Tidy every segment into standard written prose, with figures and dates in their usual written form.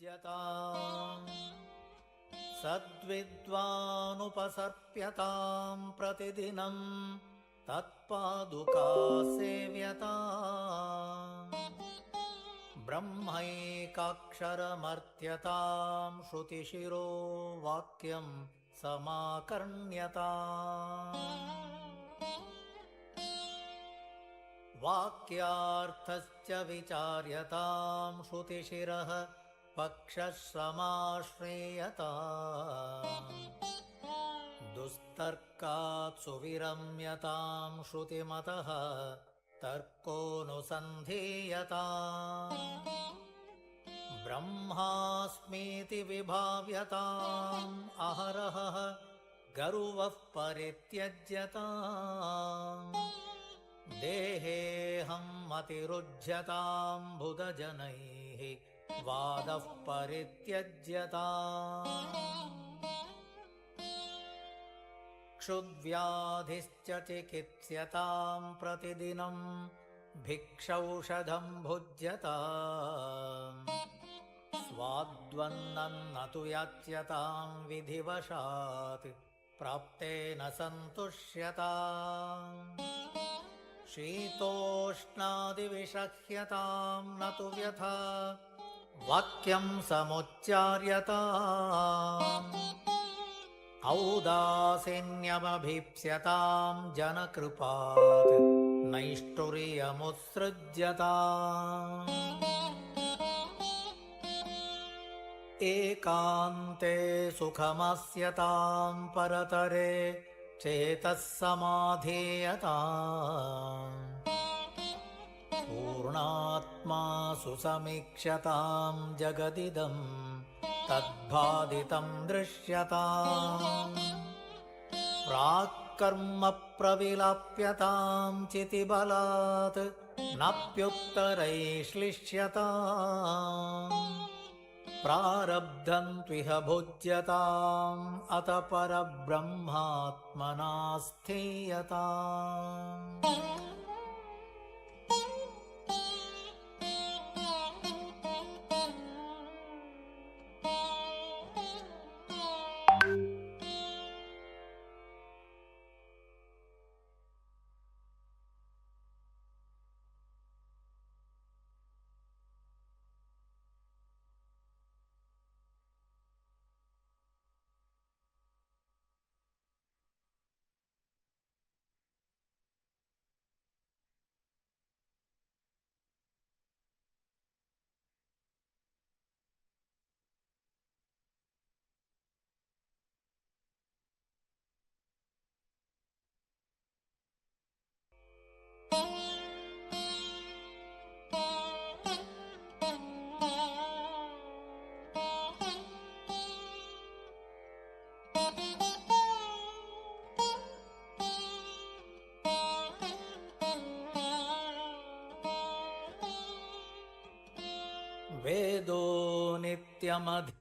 सद्विद्वानुपसर्प्यतां प्रतिदिनं तत्पादुका सेव्यताम् ब्रह्मैकाक्षरमर्त्यतां श्रुतिशिरो वाक्यं समाकर्ण्यताम् वाक्यार्थश्च विचार्यतां श्रुतिशिरः पक्षश्रमाश्रेयताम् दुस्तर्कात् सुविरम्यतां श्रुतिमतः तर्कोऽनुसन्धीयताम् ब्रह्मास्मीति विभाव्यताम् अहरहः गर्वः परित्यज्यताम् देहेऽहं मतिरुज्यतां बुधजनैः वादः परित्यज्यताम् क्षुद्व्याधिश्च चिकित्स्यतां प्रतिदिनं भिक्षौषधं भुज्यताम् स्वाद्वन्नं न तु याच्यतां विधिवशात् प्राप्तेन सन्तुष्यताम् शीतोष्णादिविषह्यतां न तु व्यथा वाक्यं समुच्चार्यताम् औदासीन्यमभीप्स्यतां जनकृपात् नैष्ठुर्यमुत्सृज्यताम् एकान्ते सुखमस्यतां परतरे चेतः समाधीयताम् पूर्णात्मा सुसमीक्ष्यतां जगदिदं तद्भादितं दृश्यताम् प्राक्कर्म प्रविलाप्यतां चितिबलात् नाप्युत्तरैश्लिष्यताम् प्रारब्धं त्विह भुज्यताम् अत परब्रह्मात्मना स्थीयताम् वेदो नित्यमधि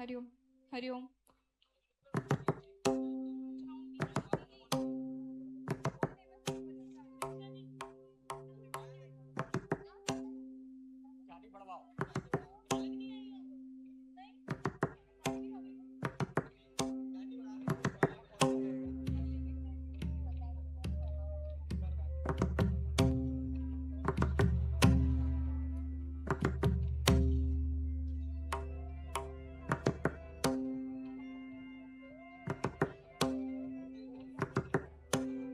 हरिओम हरिओम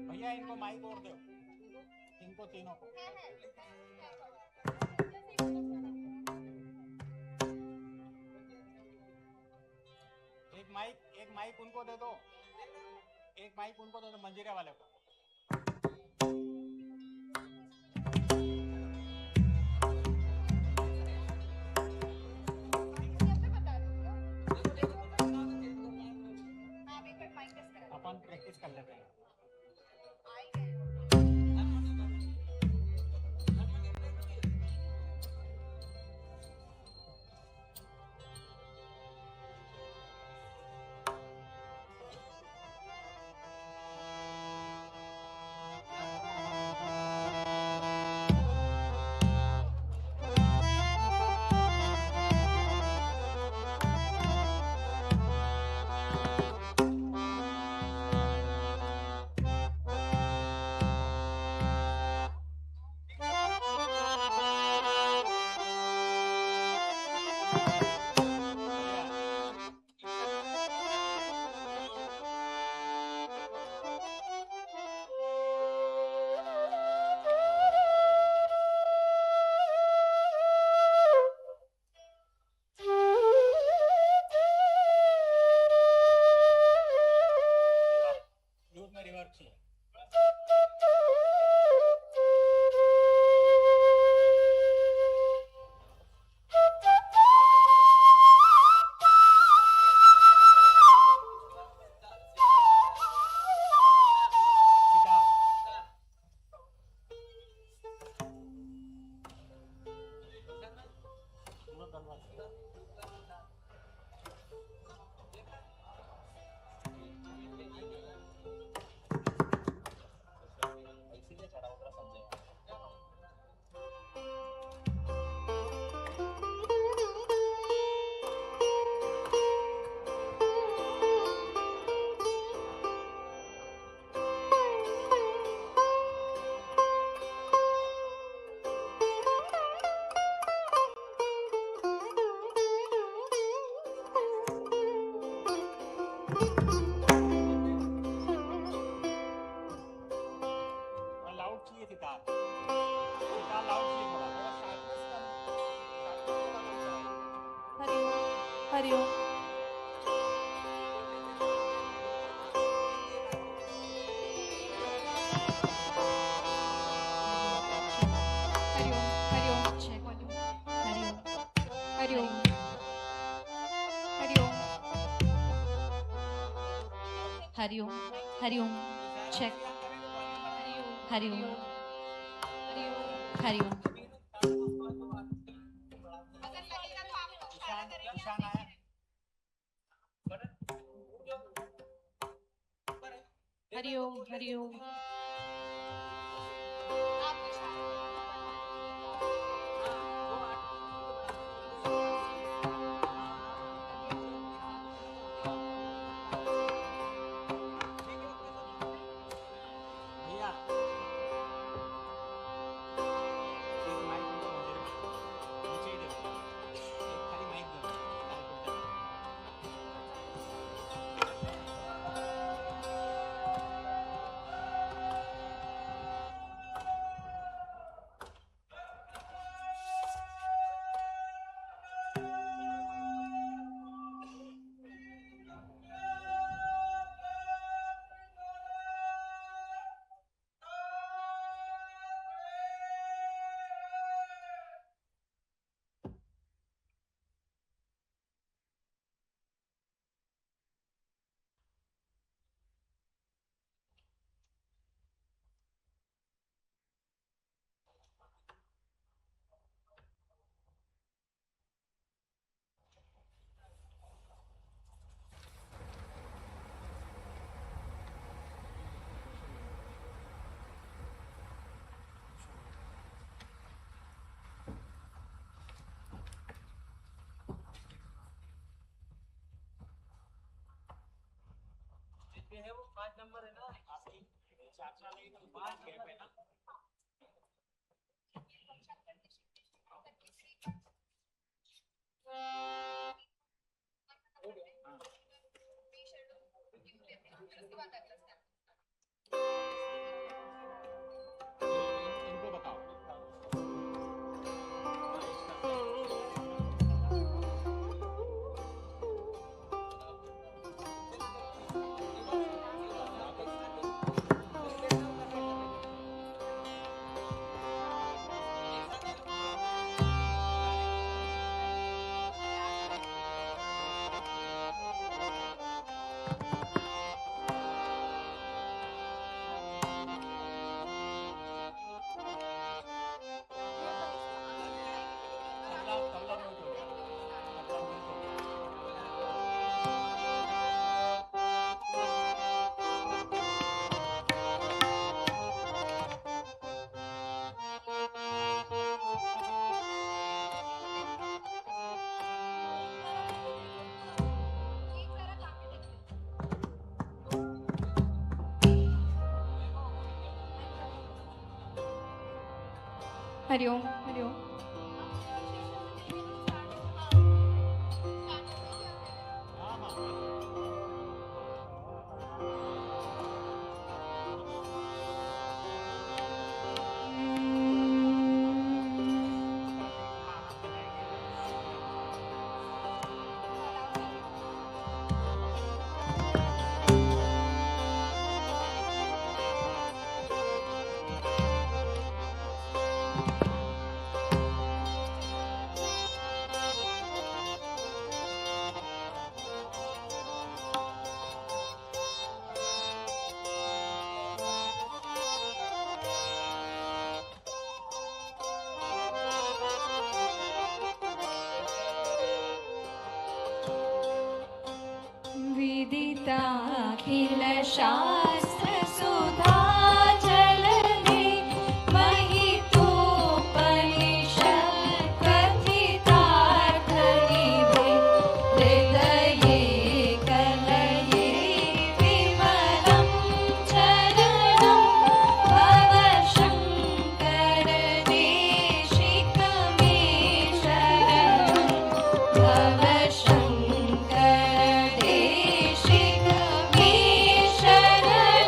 भैया इनको माइक और दो, इनको तीनों को। एक माइक उनको दे दो, एक माइक उनको दे दो, मंजीरा वाले को। अपन प्रैक्टिस कर लेते हैं। हरिओम हरिओम चेक हरिओम हरिओम हरिओम हरिओम चेक हरिओम हरिओम हरिओम हरिओम हरिओम हरिओम हाँ हाँ विदिताखिल शास्त्र सुधा जलधि महितोपनिषत् कथितार्थनिधे हृदये कलये विमलं चरणं भव शङ्कर देशिकमे शरणं भव शङ्कर देशिकमे शरणं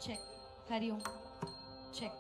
check. हरिओम check.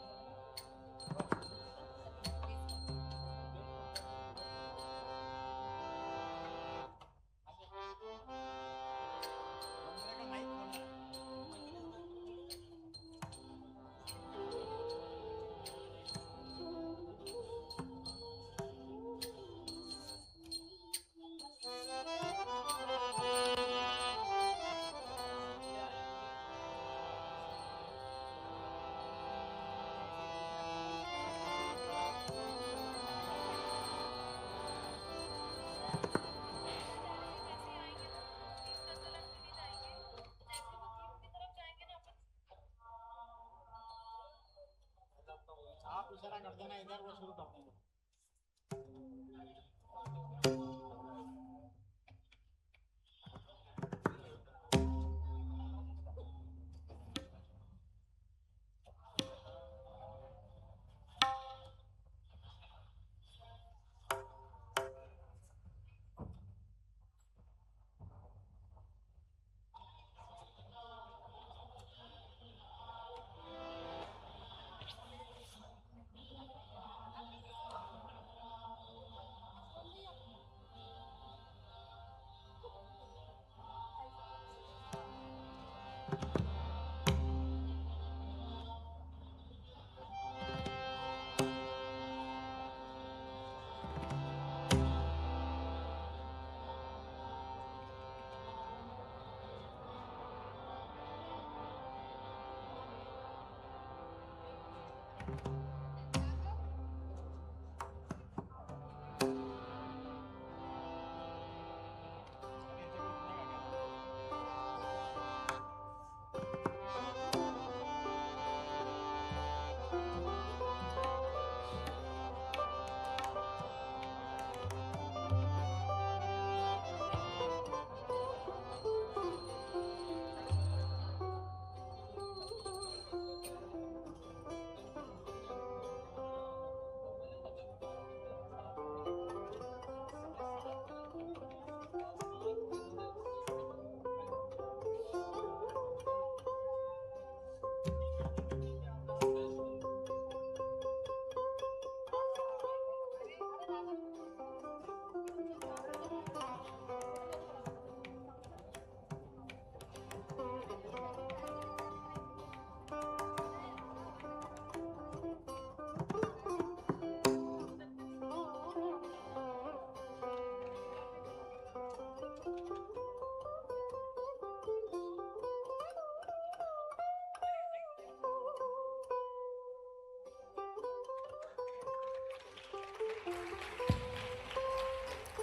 आप इशारा कर देना इधर, वो शुरू कर देंगे।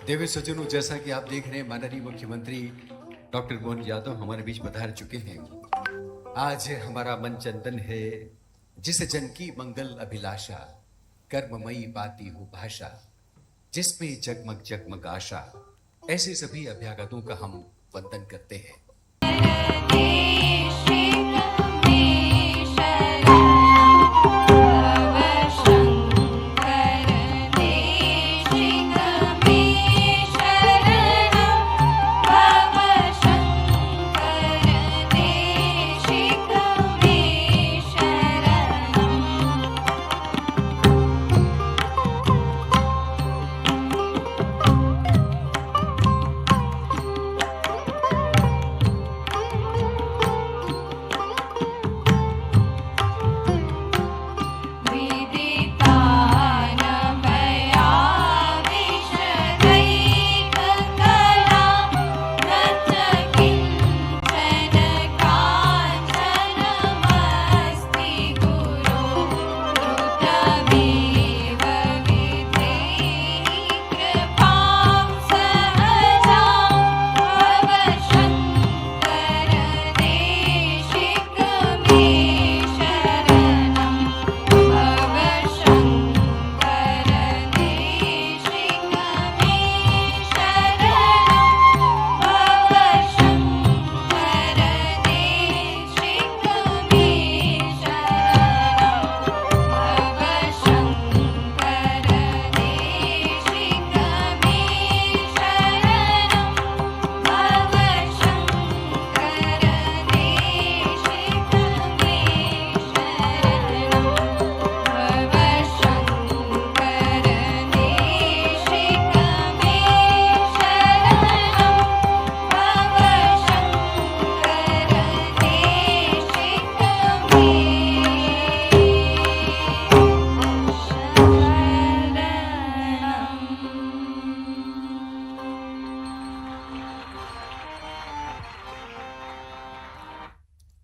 देवी सज्जनों, जैसा कि आप देख रहे हैं माननीय मुख्यमंत्री डॉक्टर मोहन यादव हमारे बीच पधार चुके हैं। आज हमारा मन चिंतन है जिस जन की मंगल अभिलाषा, कर्ममयी पाती हूँ भाषा, जिसमें जगमग जगमग आशा। ऐसे सभी अभ्यागतों का हम वंदन करते हैं।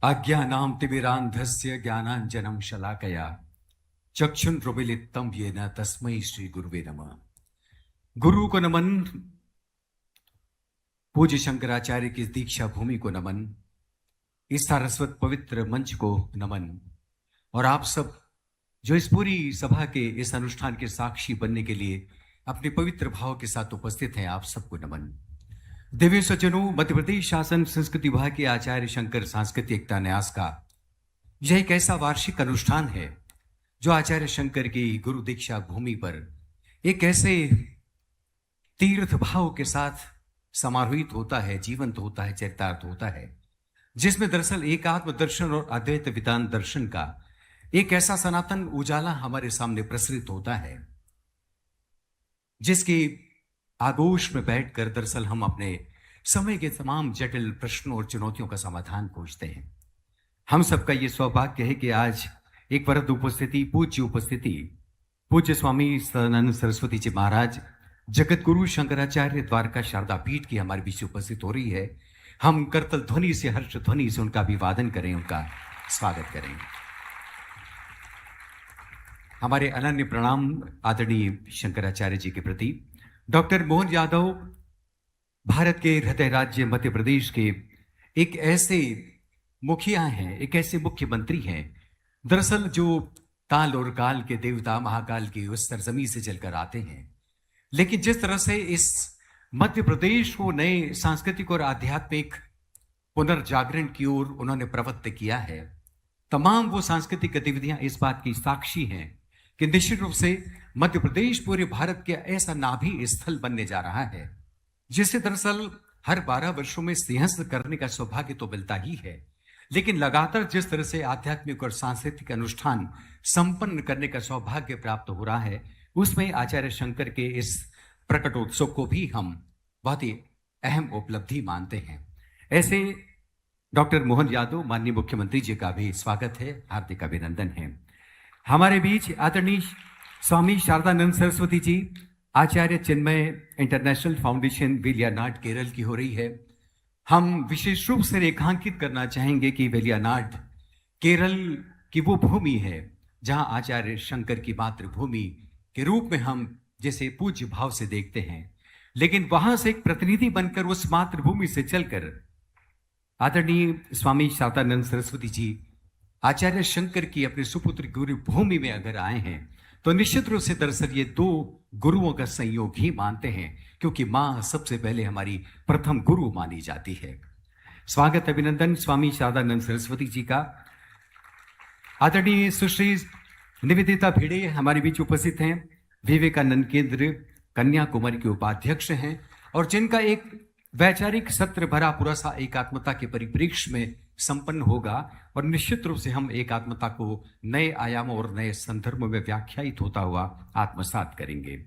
आज्ञानां तिमिरान्धस्य ज्ञानाञ्जनं शलाकया चक्षुन्रुमिलितं येन तस्मै श्री गुरुवे नमः। गुरु को नमन, पूज्य शंकराचार्य की दीक्षा भूमि को नमन, इस सारस्वत पवित्र मंच को नमन, और आप सब जो इस पूरी सभा के इस अनुष्ठान के साक्षी बनने के लिए अपने पवित्र भाव के साथ उपस्थित हैं, आप सबको नमन। दिव्य सज्जनों, मध्य प्रदेश शासन संस्कृति विभाग के आचार्य शंकर सांस्कृतिक एकता न्यास का यह एक ऐसा वार्षिक अनुष्ठान है जो आचार्य शंकर की गुरु दीक्षा भूमि पर एक ऐसे तीर्थ भाव के साथ समारोहित होता है, जीवंत होता है, चरितार्थ होता है, जिसमें दरअसल एकात्म दर्शन और अद्वैत वेदांत दर्शन का एक ऐसा सनातन उजाला हमारे सामने प्रसरित होता है, जिसकी आगोश में बैठकर दरअसल हम अपने समय के तमाम जटिल प्रश्नों और चुनौतियों का समाधान खोजते हैं। हम सबका ये सौभाग्य है कि आज एक वरद उपस्थिति, पूज्य उपस्थिति, पूज्य स्वामी सदानंद सरस्वती जी महाराज जगत गुरु शंकराचार्य द्वारका शारदा पीठ की हमारे बीच उपस्थित हो रही है। हम करतल ध्वनि से, हर्ष ध्वनि से उनका अभिवादन करें, उनका स्वागत करें। हमारे अनन्य प्रणाम आदरणीय शंकराचार्य जी के प्रति। डॉक्टर मोहन यादव भारत के हृदय राज्य मध्य प्रदेश के एक ऐसे मुखिया हैं, एक ऐसे मुख्यमंत्री हैं दरअसल जो ताल और काल के देवता महाकाल की उस सरजमी से चलकर आते हैं, लेकिन जिस तरह से इस मध्य प्रदेश को नए सांस्कृतिक और आध्यात्मिक पुनर्जागरण की ओर उन्होंने प्रवृत्त किया है, तमाम वो सांस्कृतिक गतिविधियां इस बात की साक्षी हैं कि निश्चित रूप से मध्य प्रदेश पूरे भारत के ऐसा नाभि स्थल बनने जा रहा है, जिससे दरअसल हर 12 वर्षों में सिंहस्थ करने का सौभाग्य तो मिलता ही है, लेकिन लगातार जिस तरह से आध्यात्मिक और सांस्कृतिक अनुष्ठान संपन्न करने का सौभाग्य प्राप्त हो रहा है, उसमें आचार्य शंकर के इस प्रकटोत्सव को भी हम बहुत ही अहम उपलब्धि मानते हैं। ऐसे डॉक्टर मोहन यादव माननीय मुख्यमंत्री जी का भी स्वागत है, हार्दिक अभिनंदन है। हमारे बीच आदरणीय स्वामी शारदानंद सरस्वती जी, आचार्य चिन्मय इंटरनेशनल फाउंडेशन वेलियानाड केरल की हो रही है। हम विशेष रूप से रेखांकित करना चाहेंगे कि वेलियानाड केरल की वो भूमि है जहां आचार्य शंकर की मातृभूमि के रूप में हम जिसे पूज्य भाव से देखते हैं, लेकिन वहां से एक प्रतिनिधि बनकर उस मातृभूमि से चलकर आदरणीय स्वामी शारदानंद सरस्वती जी आचार्य शंकर की अपने सुपुत्र गुरु भूमि में अगर आए हैं, तो निश्चित रूप से दरअसल ये दो गुरुओं का संयोग ही मानते हैं, क्योंकि मां सबसे पहले हमारी प्रथम गुरु मानी जाती है। स्वागत अभिनंदन स्वामी शारदानंद सरस्वती जी का। आदरणीय सुश्री निवेदिता भिड़े हमारे बीच उपस्थित हैं, विवेकानंद केंद्र कन्याकुमारी के उपाध्यक्ष हैं, और जिनका एक वैचारिक सत्र भरा पूरा सा एकात्मता के परिप्रेक्ष्य में संपन्न होगा, और निश्चित रूप से हम एकात्मता को नए आयामों और नए संदर्भों में व्याख्यायित होता हुआ आत्मसात करेंगे।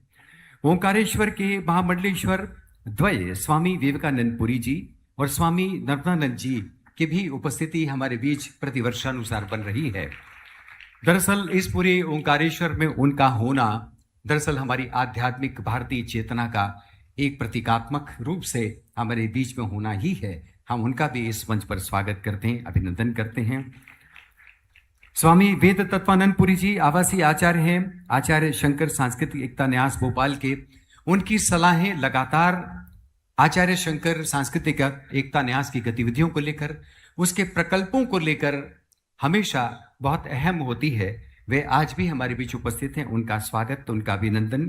ओंकारेश्वर के महामंडलेश्वर द्वय स्वामी विवेकानंद पुरी जी और स्वामी नर्मदानंद जी की भी उपस्थिति हमारे बीच प्रतिवर्षानुसार बन रही है। दरअसल इस पूरे ओंकारेश्वर में उनका होना दरअसल हमारी आध्यात्मिक भारतीय चेतना का एक प्रतीकात्मक रूप से हमारे बीच में होना ही है। हम उनका भी इस मंच पर स्वागत करते हैं, अभिनंदन करते हैं। स्वामी वेद तत्वानंद पुरी जी आवासीय आचार्य हैं, आचार्य शंकर सांस्कृतिक एकता न्यास भोपाल के। उनकी सलाहें लगातार आचार्य शंकर सांस्कृतिक एकता न्यास की गतिविधियों को लेकर, उसके प्रकल्पों को लेकर हमेशा बहुत अहम होती है। वे आज भी हमारे बीच उपस्थित हैं, उनका स्वागत, उनका अभिनंदन।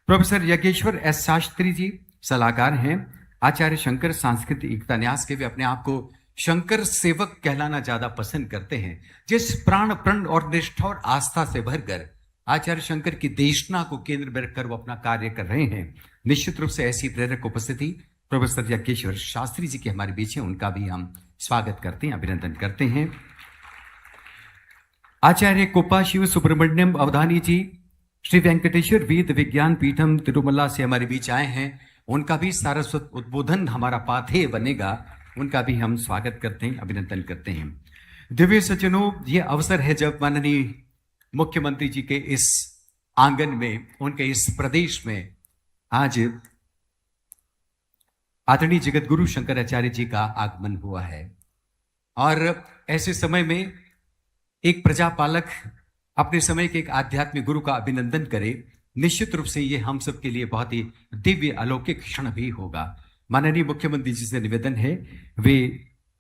प्रोफेसर यज्ञेश्वर एस शास्त्री जी सलाहकार हैं, आचार्य शंकर सांस्कृतिक एकता न्यास के। वे अपने आप को शंकर सेवक कहलाना ज्यादा पसंद करते हैं। जिस प्राण प्रण और निष्ठा और आस्था से भरकर आचार्य शंकर की देशना को केंद्र में रखकर वो अपना कार्य कर रहे हैं, निश्चित रूप से ऐसी प्रेरक उपस्थिति प्रोफेसर यज्ञेश्वर शास्त्री जी के हमारे बीच है, उनका भी हम स्वागत करते हैं, अभिनंदन करते हैं। आचार्य कोप्पा शिव सुब्रमण्यम अवधानी जी श्री वेंकटेश्वर वेद विज्ञान पीठम तिरुमला से हमारे बीच आए हैं, उनका भी सारस्वत उद्बोधन हमारा पाथेय बनेगा, उनका भी हम स्वागत करते हैं, अभिनंदन करते हैं। दिव्य सज्जनों, ये अवसर है जब माननीय मुख्यमंत्री जी के इस आंगन में, उनके इस प्रदेश में आज आदरणीय जगत गुरु शंकराचार्य जी का आगमन हुआ है। और ऐसे समय में एक प्रजापालक अपने समय के एक आध्यात्मिक गुरु का अभिनंदन करे, निश्चित रूप से ये हम सब के लिए बहुत ही दिव्य अलौकिक क्षण भी होगा। माननीय मुख्यमंत्री जी से निवेदन है, वे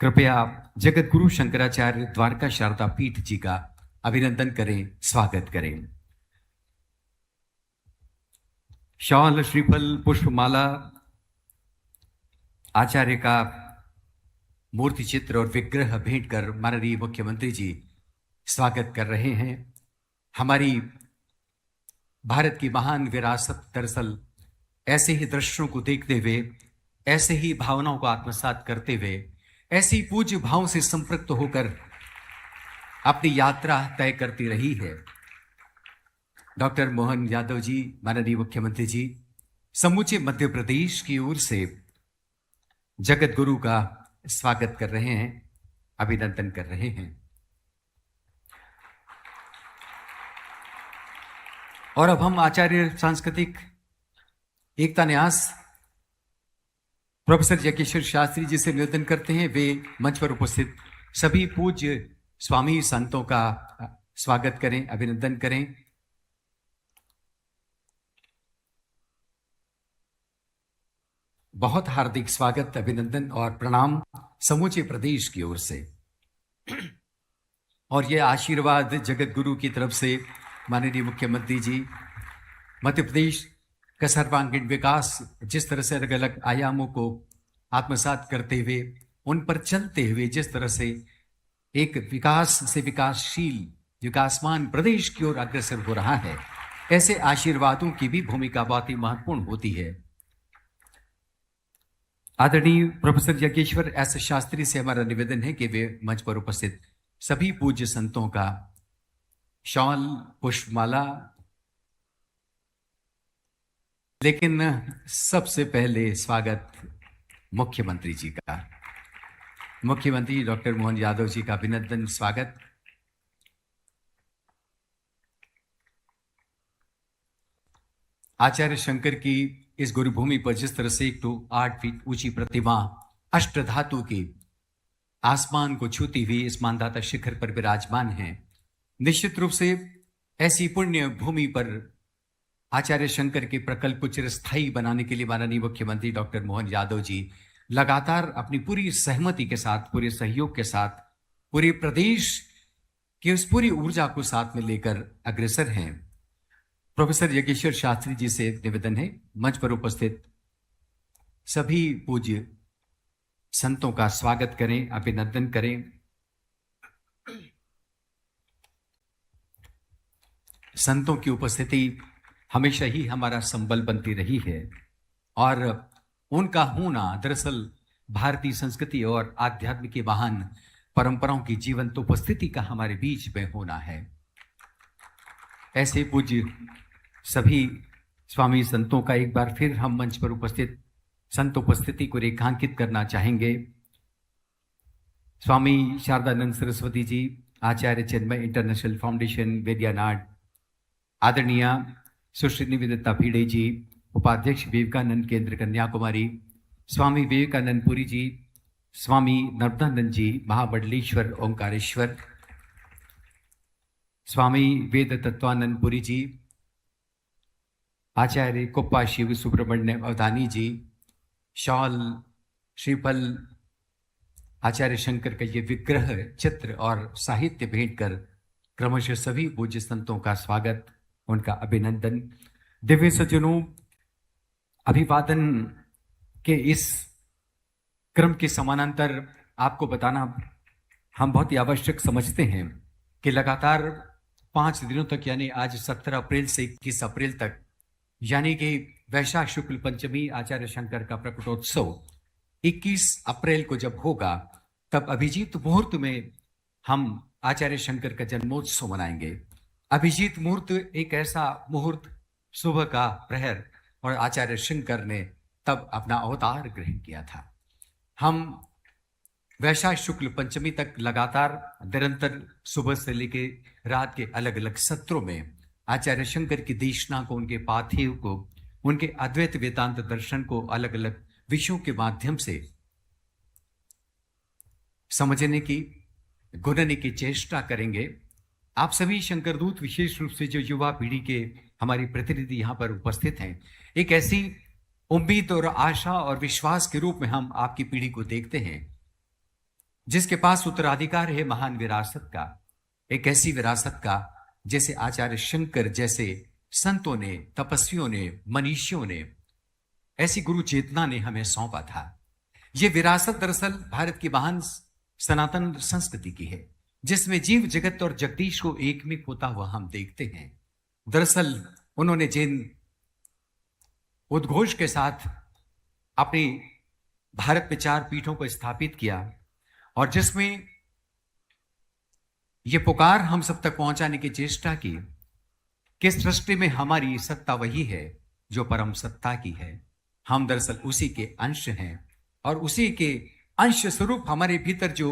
कृपया जगत गुरु शंकराचार्य द्वारका शारदा पीठ जी का अभिनंदन करें, स्वागत करें। शॉल, श्रीफल, पुष्पमाला आचार्य का मूर्ति चित्र और विग्रह भेंट कर माननीय मुख्यमंत्री जी स्वागत कर रहे हैं। हमारी भारत की महान विरासत दरअसल ऐसे ही दृश्यों को देखते हुए, ऐसे ही भावनाओं को आत्मसात करते हुए, ऐसे ही पूज्य भाव से संपृक्त होकर अपनी यात्रा तय करती रही है। डॉक्टर मोहन यादव जी, माननीय मुख्यमंत्री जी, समूचे मध्य प्रदेश की ओर से जगत गुरु का स्वागत कर रहे हैं, अभिनंदन कर रहे हैं। और अब हम आचार्य सांस्कृतिक एकता न्यास प्रोफेसर यज्ञेश्वर शास्त्री जी से निवेदन करते हैं, वे मंच पर उपस्थित सभी पूज्य स्वामी संतों का स्वागत करें, अभिनंदन करें। बहुत हार्दिक स्वागत, अभिनंदन और प्रणाम समूचे प्रदेश की ओर से। और यह आशीर्वाद जगत गुरु की तरफ से माननीय मुख्यमंत्री जी, मध्य प्रदेश का सर्वांगीण विकास जिस तरह से अलग अलग आयामों को आत्मसात करते हुए, उन पर चलते हुए जिस तरह से एक विकास से विकासशील विकासमान प्रदेश की ओर अग्रसर हो रहा है, ऐसे आशीर्वादों की भी भूमिका बहुत ही महत्वपूर्ण होती है। आदरणीय प्रोफेसर यज्ञेश्वर एस शास्त्री से हमारा निवेदन है कि वे मंच पर उपस्थित सभी पूज्य संतों का शॉल, पुष्पमाला, लेकिन सबसे पहले स्वागत मुख्यमंत्री जी का। मुख्यमंत्री डॉक्टर मोहन यादव जी का अभिनंदन, स्वागत। आचार्य शंकर की इस गुरुभूमि पर जिस तरह से 108 फीट ऊंची प्रतिमा अष्ट धातु की आसमान को छूती हुई इस मानदाता शिखर पर विराजमान है, निश्चित रूप से ऐसी पुण्य भूमि पर आचार्य शंकर के प्रकल्प को चिरस्थायी बनाने के लिए माननीय मुख्यमंत्री डॉक्टर मोहन यादव जी लगातार अपनी पूरी सहमति के साथ, पूरे सहयोग के साथ, पूरे प्रदेश की उस पूरी ऊर्जा को साथ में लेकर अग्रसर हैं। प्रोफेसर यज्ञेश्वर शास्त्री जी से निवेदन है, मंच पर उपस्थित सभी पूज्य संतों का स्वागत करें, अभिनंदन करें। संतों की उपस्थिति हमेशा ही हमारा संबल बनती रही है और उनका होना दरअसल भारतीय संस्कृति और आध्यात्म की महान परंपराओं की जीवंत उपस्थिति का हमारे बीच में होना है। ऐसे पूज्य सभी स्वामी संतों का एक बार फिर हम मंच पर उपस्थित संत उपस्थिति को रेखांकित करना चाहेंगे। स्वामी शारदानंद सरस्वती जी, आचार्य चिन्मय इंटरनेशनल फाउंडेशन वेदियानाड, आदरणीय सुश्री निवेदिता भिड़े जी, उपाध्यक्ष विवेकानंद केंद्र कन्याकुमारी, स्वामी विवेकानंद पुरी जी, स्वामी नर्मदानंद जी महामंडलेश्वर ओंकारेश्वर, स्वामी वेद तत्वानंद पुरी जी, आचार्य कुप्पा शिव सुब्रमण्य अवधानी जी, शॉल श्रीफल आचार्य शंकर का ये विग्रह चित्र और साहित्य भेंट कर क्रमशः सभी पूज्य संतों का स्वागत, उनका अभिनंदन। दिव्य सज्जनों, अभिवादन के इस क्रम के समानांतर आपको बताना हम बहुत ही आवश्यक समझते हैं कि लगातार 5 दिनों तक, यानी आज 17 अप्रैल से 21 अप्रैल तक, यानी कि वैशाख शुक्ल पंचमी आचार्य शंकर का प्रकटोत्सव 21 अप्रैल को जब होगा, तब अभिजीत मुहूर्त में हम आचार्य शंकर का जन्मोत्सव मनाएंगे। अभिजीत मुहूर्त एक ऐसा मुहूर्त, सुबह का प्रहर, और आचार्य शंकर ने तब अपना अवतार ग्रहण किया था। हम वैशाख शुक्ल पंचमी तक लगातार निरंतर सुबह से लेकर रात के अलग अलग सत्रों में आचार्य शंकर की देशना को, उनके पार्थिव को, उनके अद्वैत वेदांत दर्शन को अलग अलग विषयों के माध्यम से समझने की, गुणने की चेष्टा करेंगे। आप सभी शंकरदूत, विशेष रूप से जो युवा पीढ़ी के हमारी प्रतिनिधि यहाँ पर उपस्थित हैं, एक ऐसी उम्मीद और आशा और विश्वास के रूप में हम आपकी पीढ़ी को देखते हैं जिसके पास उत्तराधिकार है महान विरासत का, एक ऐसी विरासत का जैसे आचार्य शंकर जैसे संतों ने, तपस्वियों ने, मनीषियों ने, ऐसी गुरु चेतना ने हमें सौंपा था। यह विरासत दरअसल भारत की महान सनातन संस्कृति की है, जिसमें जीव जगत और जगदीश को एक में होता हुआ हम देखते हैं। दरअसल उन्होंने जिन उद्घोष के साथ अपनी भारत में 4 पीठों को स्थापित किया और जिसमें यह पुकार हम सब तक पहुंचाने की चेष्टा की कि सृष्टि में हमारी सत्ता वही है जो परम सत्ता की है। हम दरअसल उसी के अंश हैं और उसी के अंश स्वरूप हमारे भीतर जो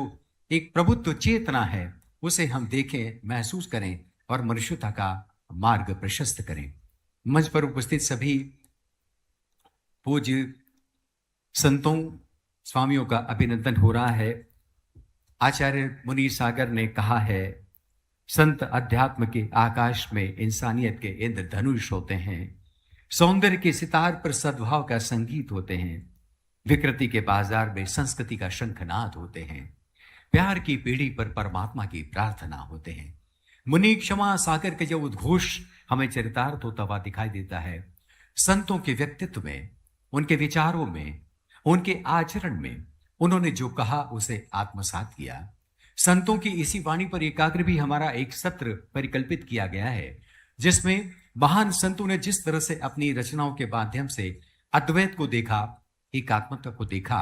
एक प्रभुत्व चेतना है उसे हम देखें, महसूस करें और मनुष्यता का मार्ग प्रशस्त करें। मंच पर उपस्थित सभी पूज्य संतों, स्वामियों का अभिनंदन हो रहा है। आचार्य मुनि सागर ने कहा है, संत अध्यात्म के आकाश में इंसानियत के इंद्रधनुष होते हैं, सौंदर्य के सितार पर सद्भाव का संगीत होते हैं, विकृति के बाजार में संस्कृति का शंखनाद होते हैं, प्यार की पीढ़ी पर परमात्मा की प्रार्थना होते हैं। मुनि क्षमा सागर के जो उद्घोष हमें चरितार्थ होता हुआ दिखाई देता है, संतों के व्यक्तित्व में, उनके विचारों में, उनके आचरण में उन्होंने जो कहा उसे आत्मसात किया। संतों की इसी वाणी पर एकाग्र भी हमारा एक सत्र परिकल्पित किया गया है, जिसमें महान संतों ने जिस तरह से अपनी रचनाओं के माध्यम से अद्वैत को देखा, एकात्मता को देखा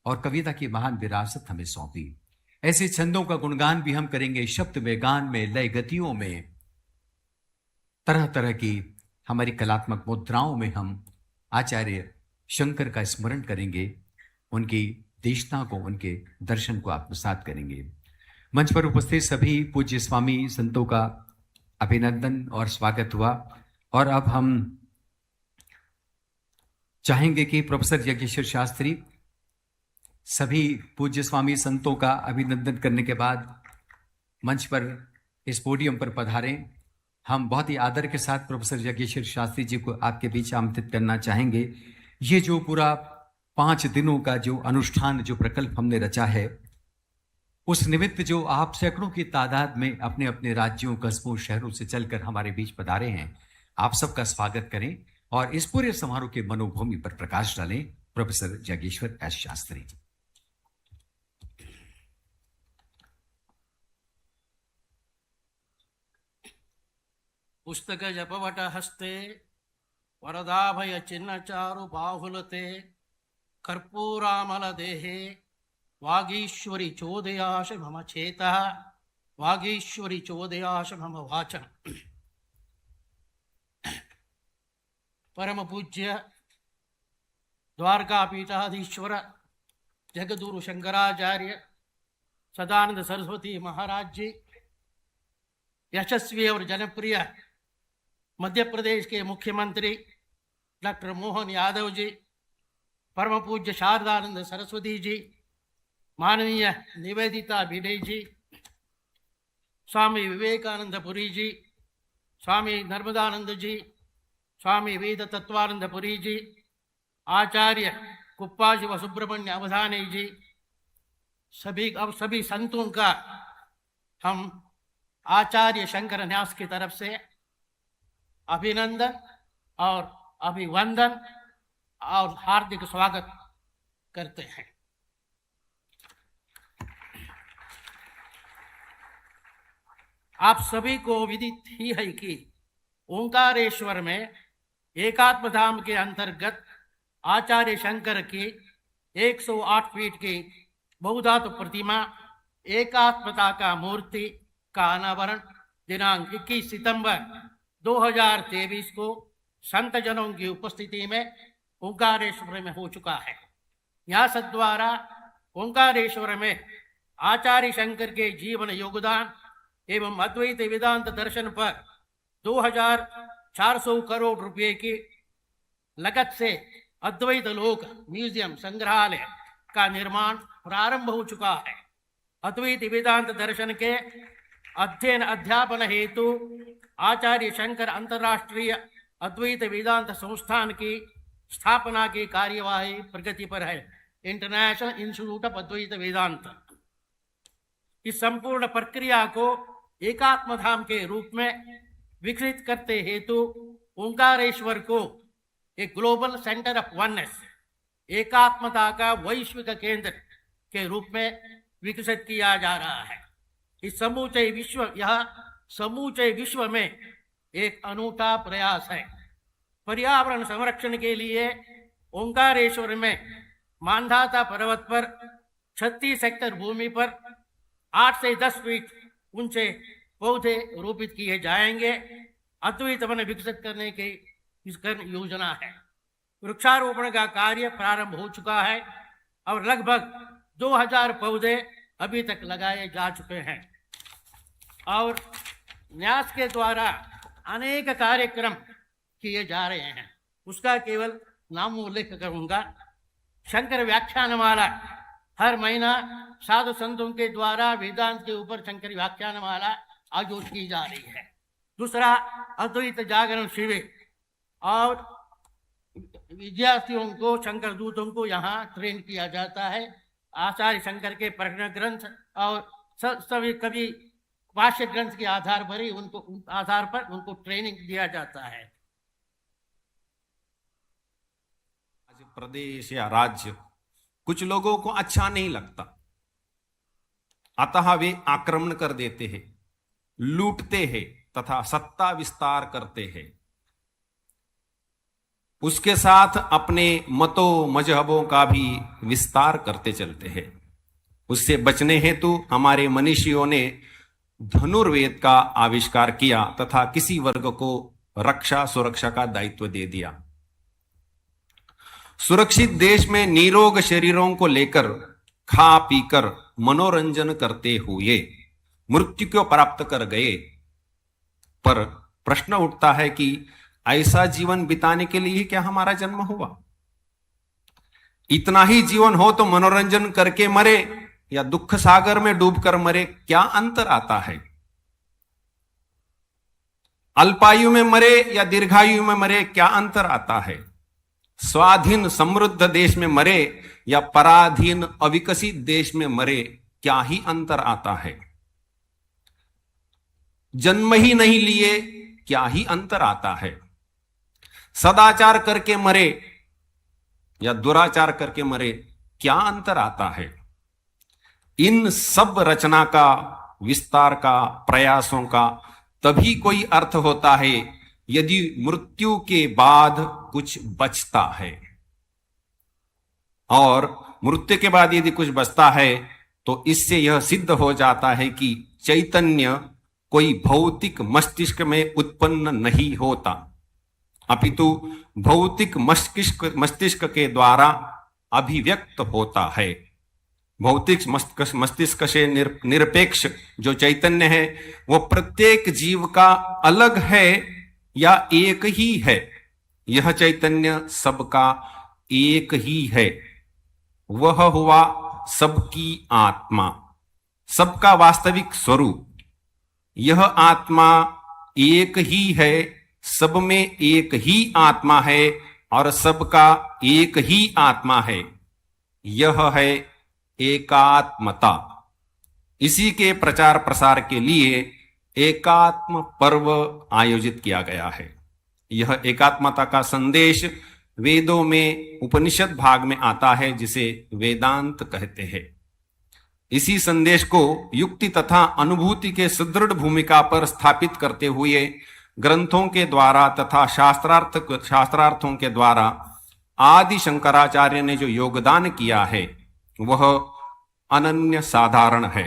और कविता की महान विरासत हमें सौंपी। ऐसे छंदों का गुणगान भी हम करेंगे, शब्द में, गान में, लय गतियों में, तरह तरह की हमारी कलात्मक मुद्राओं में हम आचार्य शंकर का स्मरण करेंगे, उनकी देशना को, उनके दर्शन को आत्मसात करेंगे। मंच पर उपस्थित सभी पूज्य स्वामी संतों का अभिनंदन और स्वागत हुआ और अब हम चाहेंगे कि प्रोफेसर यज्ञेश्वर शास्त्री सभी पूज्य स्वामी संतों का अभिनंदन करने के बाद मंच पर इस पोडियम पर पधारें। हम बहुत ही आदर के साथ प्रोफेसर यज्ञेश्वर शास्त्री जी को आपके बीच आमंत्रित करना चाहेंगे। ये जो पूरा 5 दिनों का जो अनुष्ठान, जो प्रकल्प हमने रचा है, उस निमित्त जो आप सैकड़ों की तादाद में अपने अपने राज्यों, कस्बों, शहरों से चलकर हमारे बीच पधारे हैं, आप सबका स्वागत करें और इस पूरे समारोह के मनोभूमि पर प्रकाश डालें प्रोफेसर जगेश्वर एस शास्त्री। पुस्तक जपवट हस्ते वरदाभय चिन्ह चारु बाहुलते कर्पूरामल देहे वागीश्वरी चोदयाश मम चेतः वागीश्वरी चोदयाश मम वाचन। परम पूज्य द्वारका पीठाधीश्वर जगद्गुरु शंकराचार्य सदानंद सरस्वती महाराज जी, यशस्वी और जनप्रिय मध्य प्रदेश के मुख्यमंत्री डॉक्टर मोहन यादव जी, परम पूज्य शारदानंद सरस्वती जी, माननीय निवेदिता भिडे जी, स्वामी विवेकानंद पुरी जी, स्वामी नर्मदानंद जी, स्वामी वेद तत्वानंद पुरी जी, आचार्य कुप्पा शिव सुब्रमण्य अवधानी जी, सभी संतों का हम आचार्य शंकर न्यास की तरफ से अभिनंदन और अभिवंदन और हार्दिक स्वागत करते हैं। आप सभी को विदित ही है कि ओंकारेश्वर में एकात्म धाम के अंतर्गत आचार्य शंकर की 108 फीट की बहुधातु प्रतिमा एकात्मता का मूर्ति का अनावरण दिनांक 21 सितंबर 2023 को संत जनों की उपस्थिति में ओंकारेश्वर में हो चुका है। न्यास द्वारा ओंकारेश्वर में आचार्य शंकर के जीवन योगदान एवं अद्वैत वेदांत दर्शन पर 2400 करोड़ रुपए की लागत से अद्वैत लोक म्यूजियम संग्रहालय का निर्माण प्रारंभ हो चुका है। अद्वैत वेदांत दर्शन के अध्ययन अध्यापन हेतु आचार्य शंकर अंतर्राष्ट्रीय अद्वैत वेदांत संस्थान की स्थापना की कार्यवाही प्रगति पर है, इंटरनेशनल इंस्टीट्यूट ऑफ अद्वैत वेदांत। इस संपूर्ण प्रक्रिया को एकात्म धाम के रूप में विकसित करते हेतु ओंकारेश्वर को एक ग्लोबल सेंटर ऑफ वननेस, एकात्मता का वैश्विक केंद्र के रूप में विकसित किया जा रहा है। इस समूचे विश्व में एक अनूठा प्रयास है। पर्यावरण संरक्षण के लिए ओंकारेश्वर में मानधाता पर्वत पर 36 हेक्टेयर भूमि पर 8 से 10 फीट ऊंचे पौधे रोपित किए जाएंगे। अद्वैत वन विकसित करने की योजना है। वृक्षारोपण का कार्य प्रारंभ हो चुका है और लगभग 2000 पौधे अभी तक लगाए जा चुके हैं और न्यास के द्वारा अनेक कार्यक्रम किए जा रहे हैं। उसका केवल नाम उल्लेख करूंगा। शंकर व्याख्यानमाला हर महीना साधु संतों के द्वारा वेदांत के ऊपर शंकर व्याख्यानमाला आयोजित की जा रही है। दूसरा, अद्वैत जागरण शिविर और विद्यार्थियों को, शंकर दूतों को यहाँ ट्रेन किया जाता है। आचार्य शंकर के प्रकरण ग्रंथ और सभी कभी भाष्य ग्रंथ के आधार पर ही उनको ट्रेनिंग दिया जाता है। प्रदेश या राज्य कुछ लोगों को अच्छा नहीं लगता, अतः वे आक्रमण कर देते हैं, लूटते हैं तथा सत्ता विस्तार करते हैं। उसके साथ अपने मतों मजहबों का भी विस्तार करते चलते हैं। उससे बचने हेतु हमारे मनीषियों ने धनुर्वेद का आविष्कार किया तथा किसी वर्ग को रक्षा सुरक्षा का दायित्व दे दिया। सुरक्षित देश में निरोग शरीरों को लेकर खा पीकर मनोरंजन करते हुए मृत्यु को प्राप्त कर गए। पर प्रश्न उठता है कि ऐसा जीवन बिताने के लिए क्या हमारा जन्म हुआ? इतना ही जीवन हो तो मनोरंजन करके मरे या दुख सागर में डूबकर मरे, क्या अंतर आता है? अल्पायु में मरे या दीर्घायु में मरे, क्या अंतर आता है? स्वाधीन समृद्ध देश में मरे या पराधीन अविकसित देश में मरे, क्या ही अंतर आता है? जन्म ही नहीं लिए, क्या ही अंतर आता है? सदाचार करके मरे या दुराचार करके मरे, क्या अंतर आता है? इन सब रचना का, विस्तार का, प्रयासों का तभी कोई अर्थ होता है यदि मृत्यु के बाद कुछ बचता है। और मृत्यु के बाद यदि कुछ बचता है तो इससे यह सिद्ध हो जाता है कि चैतन्य कोई भौतिक मस्तिष्क में उत्पन्न नहीं होता, अपितु भौतिक मस्तिष्क के द्वारा अभिव्यक्त होता है। भौतिक मस्तिष्क से निरपेक्ष जो चैतन्य है वो प्रत्येक जीव का अलग है या एक ही है? यह चैतन्य सबका एक ही है। वह हुआ सबकी आत्मा, सबका वास्तविक स्वरूप। यह आत्मा एक ही है, सब में एक ही आत्मा है और सबका एक ही आत्मा है। यह है एकात्मता। इसी के प्रचार प्रसार के लिए एकात्म पर्व आयोजित किया गया है। यह एकात्मता का संदेश वेदों में उपनिषद भाग में आता है, जिसे वेदांत कहते हैं। इसी संदेश को युक्ति तथा अनुभूति के सुदृढ़ भूमिका पर स्थापित करते हुए ग्रंथों के द्वारा तथा शास्त्रार्थों के द्वारा आदि शंकराचार्य ने जो योगदान किया है वह अनन्य साधारण है।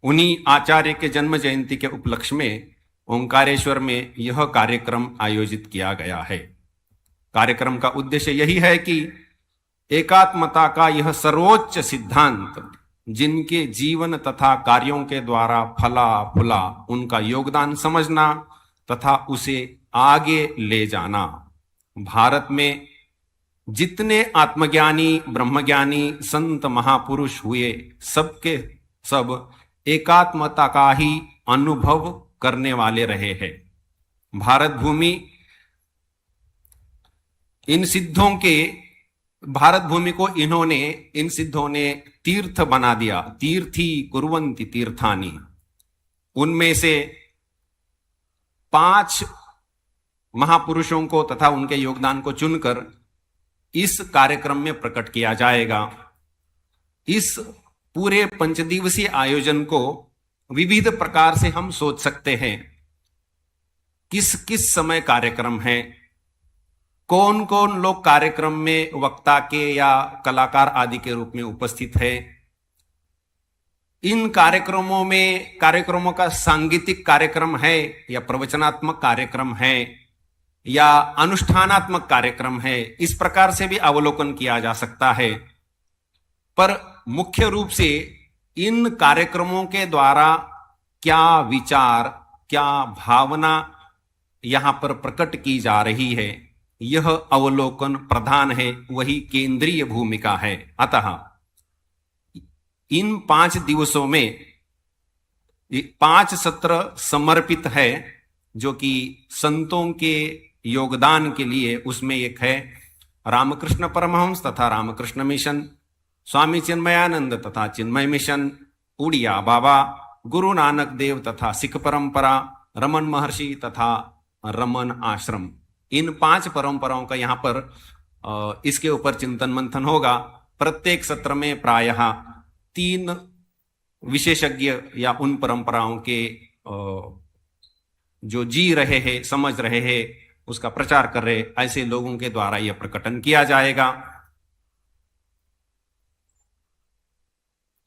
उन्हीं आचार्य के जन्म जयंती के उपलक्ष्य में ओंकारेश्वर में यह कार्यक्रम आयोजित किया गया है। कार्यक्रम का उद्देश्य यही है कि एकात्मता का यह सर्वोच्च सिद्धांत, जिनके जीवन तथा कार्यों के द्वारा फला फूला, उनका योगदान समझना तथा उसे आगे ले जाना। भारत में जितने आत्मज्ञानी, ब्रह्मज्ञानी, संत, महापुरुष हुए, सबके सब एकात्मता का ही अनुभव करने वाले रहे हैं। भारत भूमि को इन सिद्धों ने तीर्थ बना दिया। तीर्थी कुर्वन्ति तीर्थानि। उनमें से 5 महापुरुषों को तथा उनके योगदान को चुनकर इस कार्यक्रम में प्रकट किया जाएगा। इस पूरे 5 दिवसीय आयोजन को विविध प्रकार से हम सोच सकते हैं। किस किस समय कार्यक्रम है, कौन कौन लोग कार्यक्रम में वक्ता के या कलाकार आदि के रूप में उपस्थित है। इन कार्यक्रमों का सांगीतिक कार्यक्रम है या प्रवचनात्मक कार्यक्रम है या अनुष्ठानात्मक कार्यक्रम है, इस प्रकार से भी अवलोकन किया जा सकता है। पर मुख्य रूप से इन कार्यक्रमों के द्वारा क्या विचार, क्या भावना यहां पर प्रकट की जा रही है, यह अवलोकन प्रधान है, वही केंद्रीय भूमिका है। अतः इन 5 दिवसों में 5 सत्र समर्पित है, जो कि संतों के योगदान के लिए। उसमें एक है रामकृष्ण परमहंस तथा रामकृष्ण मिशन, स्वामी चिन्मयानंद तथा चिन्मय मिशन, उड़िया बाबा, गुरु नानक देव तथा सिख परंपरा, रमन महर्षि तथा रमन आश्रम। इन 5 परंपराओं का यहाँ पर इसके ऊपर चिंतन मंथन होगा। प्रत्येक सत्र में प्रायः 3 विशेषज्ञ या उन परंपराओं के जो जी रहे हैं, समझ रहे हैं, उसका प्रचार कर रहे, ऐसे लोगों के द्वारा यह प्रकटन किया जाएगा।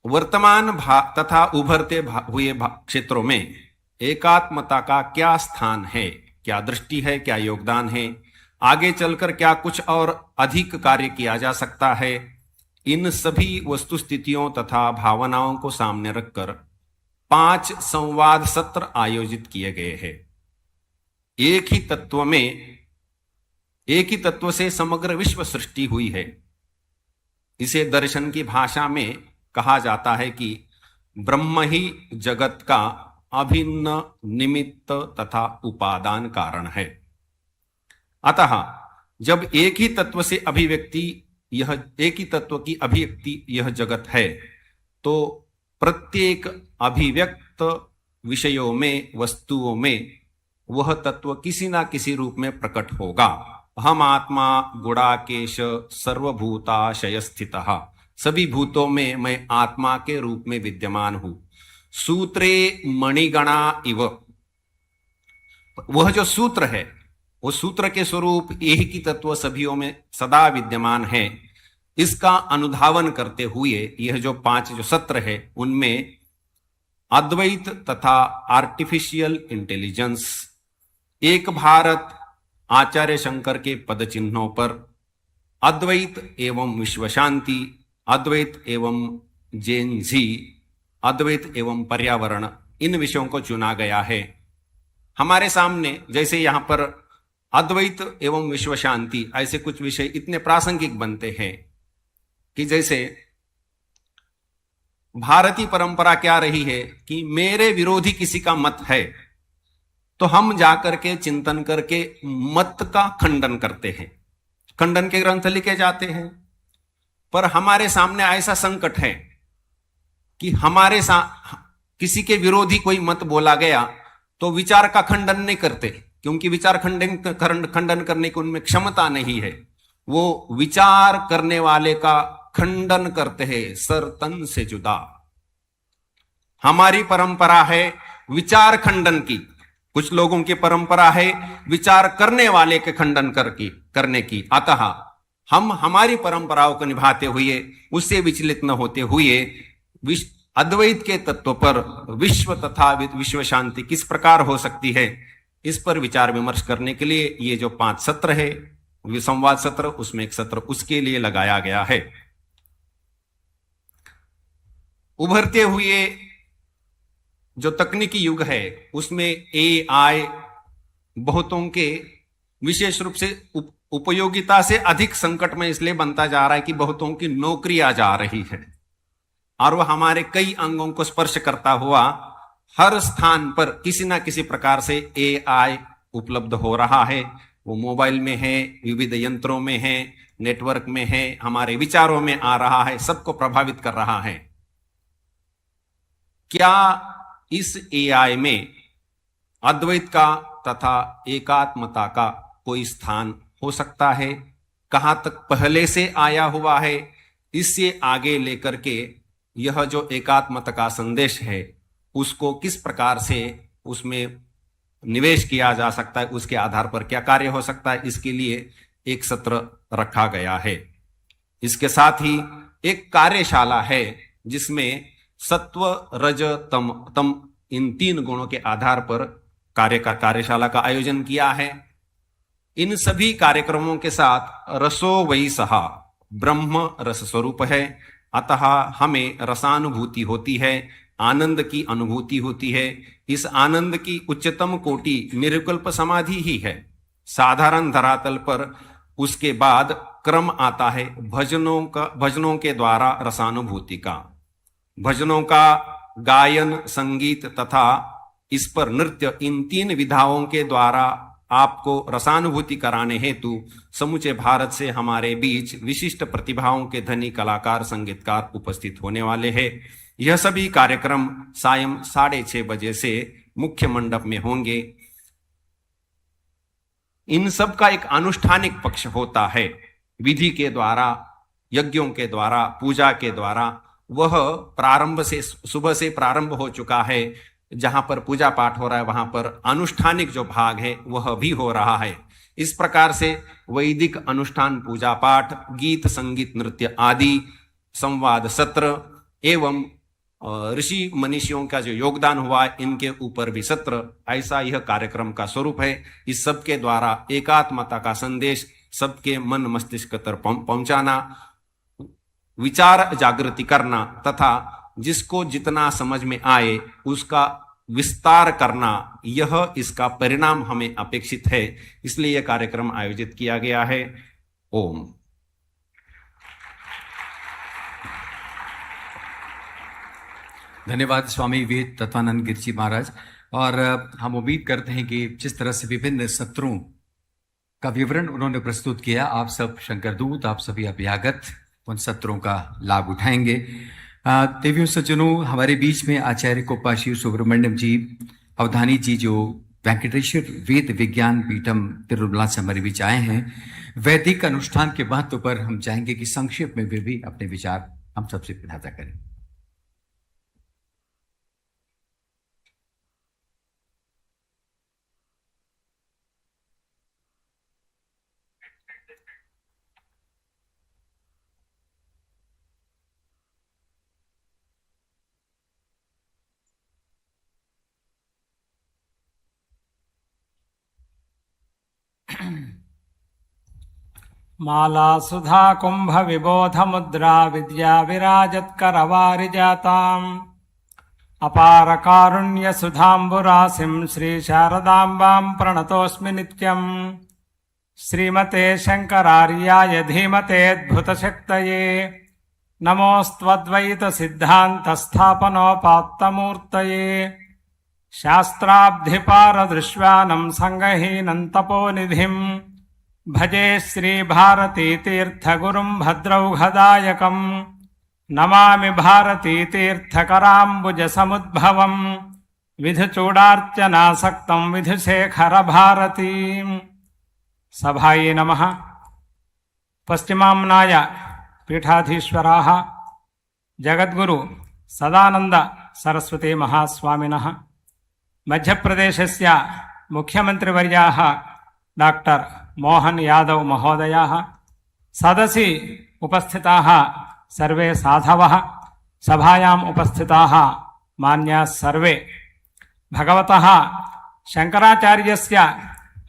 वर्तमान तथा उभरते हुए क्षेत्रों में एकात्मता का क्या स्थान है, क्या दृष्टि है, क्या योगदान है, आगे चलकर क्या कुछ और अधिक कार्य किया जा सकता है, इन सभी वस्तु स्थितियों तथा भावनाओं को सामने रखकर 5 संवाद सत्र आयोजित किए गए हैं। एक ही तत्व से समग्र विश्व सृष्टि हुई है। इसे दर्शन की भाषा में कहा जाता है कि ब्रह्म ही जगत का अभिन्न निमित्त तथा उपादान कारण है। अतः जब एक ही तत्व की अभिव्यक्ति यह जगत है, तो प्रत्येक अभिव्यक्त विषयों में, वस्तुओं में वह तत्व किसी ना किसी रूप में प्रकट होगा। हम आत्मा गुणाकेश सर्वभूताशय स्थितः, सभी भूतों में मैं आत्मा के रूप में विद्यमान हूं। सूत्रे मणिगणा इव, वह जो सूत्र है वो सूत्र के स्वरूप एक ही तत्व सभीयों में सदा विद्यमान है। इसका अनुधावन करते हुए यह जो 5 जो सत्र है उनमें अद्वैत तथा आर्टिफिशियल इंटेलिजेंस, एक भारत, आचार्य शंकर के पद चिन्हों पर, अद्वैत एवं विश्व शांति, अद्वैत एवं जेनजी, अद्वैत एवं पर्यावरण, इन विषयों को चुना गया है। हमारे सामने जैसे यहां पर अद्वैत एवं विश्व शांति ऐसे कुछ विषय इतने प्रासंगिक बनते हैं कि जैसे भारतीय परंपरा क्या रही है कि मेरे विरोधी किसी का मत है तो हम जाकर के चिंतन करके मत का खंडन करते हैं, खंडन के ग्रंथ लिखे जाते हैं। पर हमारे सामने ऐसा संकट है कि किसी के विरोधी कोई मत बोला गया तो विचार का खंडन नहीं करते, क्योंकि विचार खंडन करने की उनमें क्षमता नहीं है। वो विचार करने वाले का खंडन करते हैं सर तन से जुदा। हमारी परंपरा है विचार खंडन की, कुछ लोगों की परंपरा है विचार करने वाले के खंडन करने की। अतः हम हमारी परंपराओं को निभाते हुए, उससे विचलित न होते हुए अद्वैत के तत्व पर विश्व तथा विश्व शांति किस प्रकार हो सकती है, इस पर विचार विमर्श करने के लिए ये जो 5 सत्र है, संवाद सत्र, उसमें एक सत्र उसके लिए लगाया गया है। उभरते हुए जो तकनीकी युग है उसमें AI बहुतों के विशेष रूप से उपयोगिता से अधिक संकट में इसलिए बनता जा रहा है कि बहुतों की नौकरियां जा रही है और वह हमारे कई अंगों को स्पर्श करता हुआ हर स्थान पर किसी ना किसी प्रकार से AI उपलब्ध हो रहा है। वो मोबाइल में है, विविध यंत्रों में है, नेटवर्क में है, हमारे विचारों में आ रहा है, सबको प्रभावित कर रहा है। क्या इस AI में अद्वैत का तथा एकात्मता का कोई स्थान हो सकता है? कहां तक पहले से आया हुआ है? इससे आगे लेकर के यह जो एकात्मता का संदेश है उसको किस प्रकार से उसमें निवेश किया जा सकता है, उसके आधार पर क्या कार्य हो सकता है, इसके लिए एक सत्र रखा गया है। इसके साथ ही एक कार्यशाला है जिसमें सत्व, रज, तम इन 3 गुणों के आधार पर कार्यशाला का आयोजन किया है। इन सभी कार्यक्रमों के साथ रसो वै सहा, ब्रह्म रस स्वरूप है, अतः हमें रसानुभूति होती है, आनंद की अनुभूति होती है। इस आनंद की उच्चतम कोटि निर्विकल्प समाधि ही है। साधारण धरातल पर उसके बाद क्रम आता है भजनों के द्वारा रसानुभूति का। भजनों का गायन, संगीत तथा इस पर नृत्य, इन 3 विधाओं के द्वारा आपको रसानुभूति कराने हेतु समूचे भारत से हमारे बीच विशिष्ट प्रतिभाओं के धनी कलाकार, संगीतकार उपस्थित होने वाले हैं। यह सभी कार्यक्रम सायं 6:30 बजे से मुख्य मंडप में होंगे। इन सब का एक अनुष्ठानिक पक्ष होता है, विधि के द्वारा, यज्ञों के द्वारा, पूजा के द्वारा। वह प्रारंभ से, सुबह से प्रारंभ हो चुका है। जहां पर पूजा पाठ हो रहा है वहां पर अनुष्ठानिक जो भाग है वह भी हो रहा है। इस प्रकार से वैदिक अनुष्ठान, पूजा पाठ, गीत, संगीत, नृत्य आदि, संवाद सत्र एवं ऋषि मनीषियों का जो योगदान हुआ है इनके ऊपर भी सत्र, ऐसा यह कार्यक्रम का स्वरूप है। इस सब के द्वारा एकात्मता का संदेश सबके मन मस्तिष्क तक पहुंचाना, विचार जागृति करना तथा जिसको जितना समझ में आए उसका विस्तार करना, यह इसका परिणाम हमें अपेक्षित है। इसलिए यह कार्यक्रम आयोजित किया गया है। ओम। धन्यवाद स्वामी वेद तत्वानंद गिर जी महाराज। और हम उम्मीद करते हैं कि जिस तरह से विभिन्न सत्रों का विवरण उन्होंने प्रस्तुत किया, आप सब शंकरदूत, आप सभी अभ्यागत उन सत्रों का लाभ उठाएंगे। देवियों सज्जनों, हमारे बीच में आचार्य कोपा शिव सुब्रमण्यम जी, अवधानी जी जो वेंकटेश्वर वेद विज्ञान पीठम तिरुमला से हमारे बीच आए हैं। वैदिक अनुष्ठान के महत्व पर हम चाहेंगे कि संक्षेप में वे भी अपने विचार हम सबसे साझा करें। माला सुधा कुंभ विबोध मुद्रा विद्या विराजत्करवारिजाताम् अपार कारुण्य सुधाम्बुरासिं श्री शारदाम्बां प्रणतोऽस्मि नित्यम्। श्रीमते शंकरार्याय धीमतेऽद्भुतशक्तये नमोऽस्त्वद्वैत सिद्धान्त स्थापनोपात्तमूर्तये। शास्त्राब्धिपारदृश्वानं संगहीनं तपोनिधिम् भजे श्री भारती तीर्थ गुरुं भद्रौघदायकं। नमामि भारती तीर्थकराम्बुज समुद्भवं विधुचूडार्चनासक्तं विधुशेखर भारतीं। सभायै नमः। पश्चिमाम्नाय पीठाधीश्वराः जगद्गुरु सदानंद सरस्वती महास्वामिनः, मध्यप्रदेशस्य मुख्यमन्त्रिवर्याः डॉक्टर मोहन यादव महोदयाः, सदसि उपस्थिताः सर्वे साधवः, सभायाम् उपस्थिताः मान्याः सर्वे। भगवतः शंकराचार्यस्य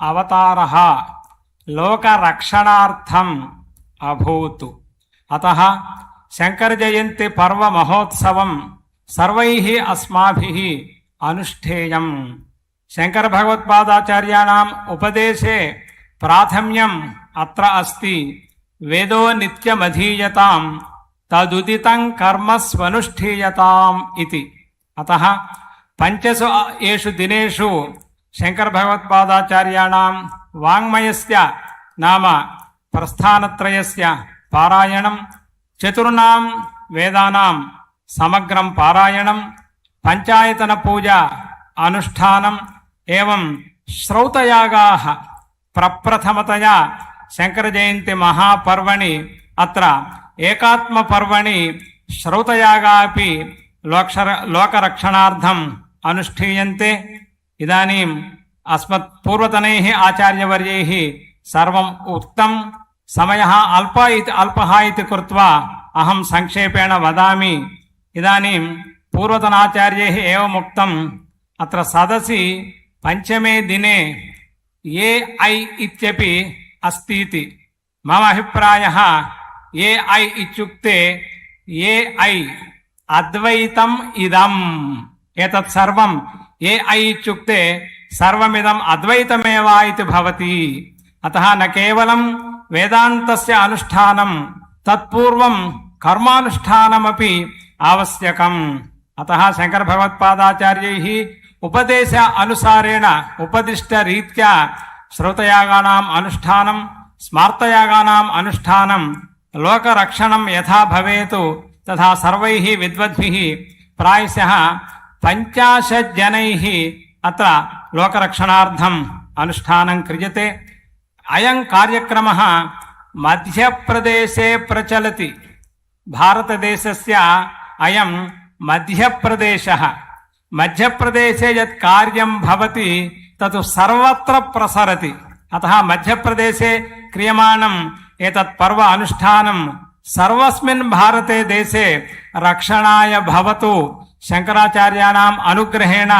अवतारः लोकरक्षणार्थम् अभूत्। अतः शंकर जयंती पर्व महोत्सवं सर्वैः अस्माभिः अनुष्ठेयम्। शंकर भगवत्पादाचार्याणाम् उपदेशे प्राथम्यम् अत्र अस्ति। वेदो नित्यमधीयताम् तदुदितं कर्म स्वनुष्ठीयताम् इति। अतः पंचसु एषु दिनेषु शंकर भगवत्पादाचार्याणां वाङ्मयस्य नाम प्रस्थानत्रयस्य पारायणं, चतुर्णां वेदानां समग्रं पारायणं, पंचायतन पूजा अनुष्ठानम् एवं श्रौतयागाः प्रप्रथमतया शंकर जयंती महापर्वणि अत्र एकात्म पर्वणि श्रौतयागा अपि लोकरक्षणार्थम् अनुष्ठीयन्ते। इदानीम् अस्मत् पूर्वतनैः आचार्यवर्यैः सर्वम् उक्तं। समयः अल्पः इति कृत्वा अहं संक्षेपेण वदामि। इदानीं पूर्वतनाचार्यैः एवम् उक्तम्। अत्र सदसि पंचमे दिने AI इत्यपि अस्तीति। मम अभिप्रायः AI इत्युक्ते AI अद्वैतम् इदम्। एतत् सर्वम् AI इत्युक्ते सर्वमिदम् अद्वैतमेव इति भवति। अतः न केवलं वेदान्तस्य अनुष्ठानं, तत्पूर्वं कर्मानुष्ठानमपि आवश्यकम्। अतः शंकर भगवत्पादाचार्यैः उपदेश अनुसारेण उपदिष्टरीत्या श्रौतयागानाम् अनुष्ठानं, स्मार्तयागानाम् अनुष्ठानं, लोकरक्षणं यथा भवेत् तथा सर्वैः विद्वद्भिः प्रायशः 50 जनैः अत्र लोकरक्षणार्थम् अनुष्ठानं क्रियते। अयं कार्यक्रमः मध्यप्रदेशे प्रचलति। भारतदेशस्य अयं मध्यप्रदेशः। मध्यप्रदेशे यत् कार्यं भवति तत् सर्वत्र प्रसरति। अतः मध्यप्रदेशे क्रियमाणम् एतत् पर्व अनुष्ठानं सर्वस्मिन् भारते देशे रक्षणाय भवतु। शंकराचार्याणाम् अनुग्रहेण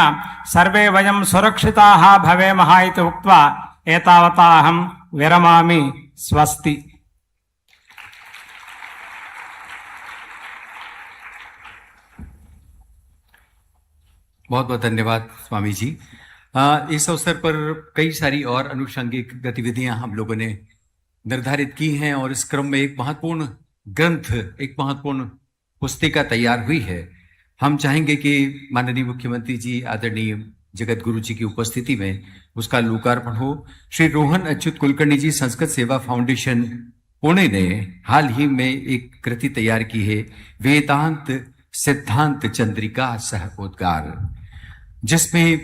सर्वे वयं सुरक्षिताः भवेमः इति उक्त्वा एतावता अहं विरमामि। स्वस्ति। बहुत बहुत धन्यवाद स्वामी जी। इस अवसर पर कई सारी और अनुषंगिक गतिविधियां हम लोगों ने निर्धारित की हैं और इस क्रम में एक महत्वपूर्ण ग्रंथ, एक महत्वपूर्ण पुस्तिका तैयार हुई है। हम चाहेंगे कि माननीय मुख्यमंत्री जी आदरणीय जगत गुरु जी की उपस्थिति में उसका लोकार्पण हो। श्री रोहन अच्युत कुलकर्णी जी संस्कृत सेवा फाउंडेशन पुणे ने हाल ही में एक कृति तैयार की है, वेदांत सिद्धांत चंद्रिका सह उद्गार, जिसमें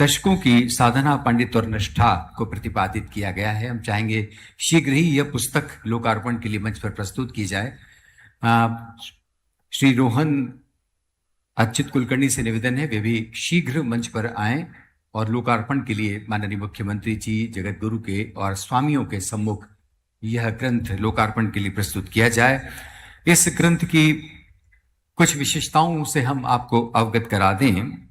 दशकों की साधना, पांडित्य और निष्ठा को प्रतिपादित किया गया है। हम चाहेंगे शीघ्र ही यह पुस्तक लोकार्पण के लिए मंच पर प्रस्तुत की जाए। श्री रोहन अच्युत कुलकर्णी से निवेदन है वे भी शीघ्र मंच पर आएं और लोकार्पण के लिए माननीय मुख्यमंत्री जी, जगत गुरु के और स्वामियों के सम्मुख यह ग्रंथ लोकार्पण के लिए प्रस्तुत किया जाए। इस ग्रंथ की कुछ विशेषताओं से हम आपको अवगत करा दें।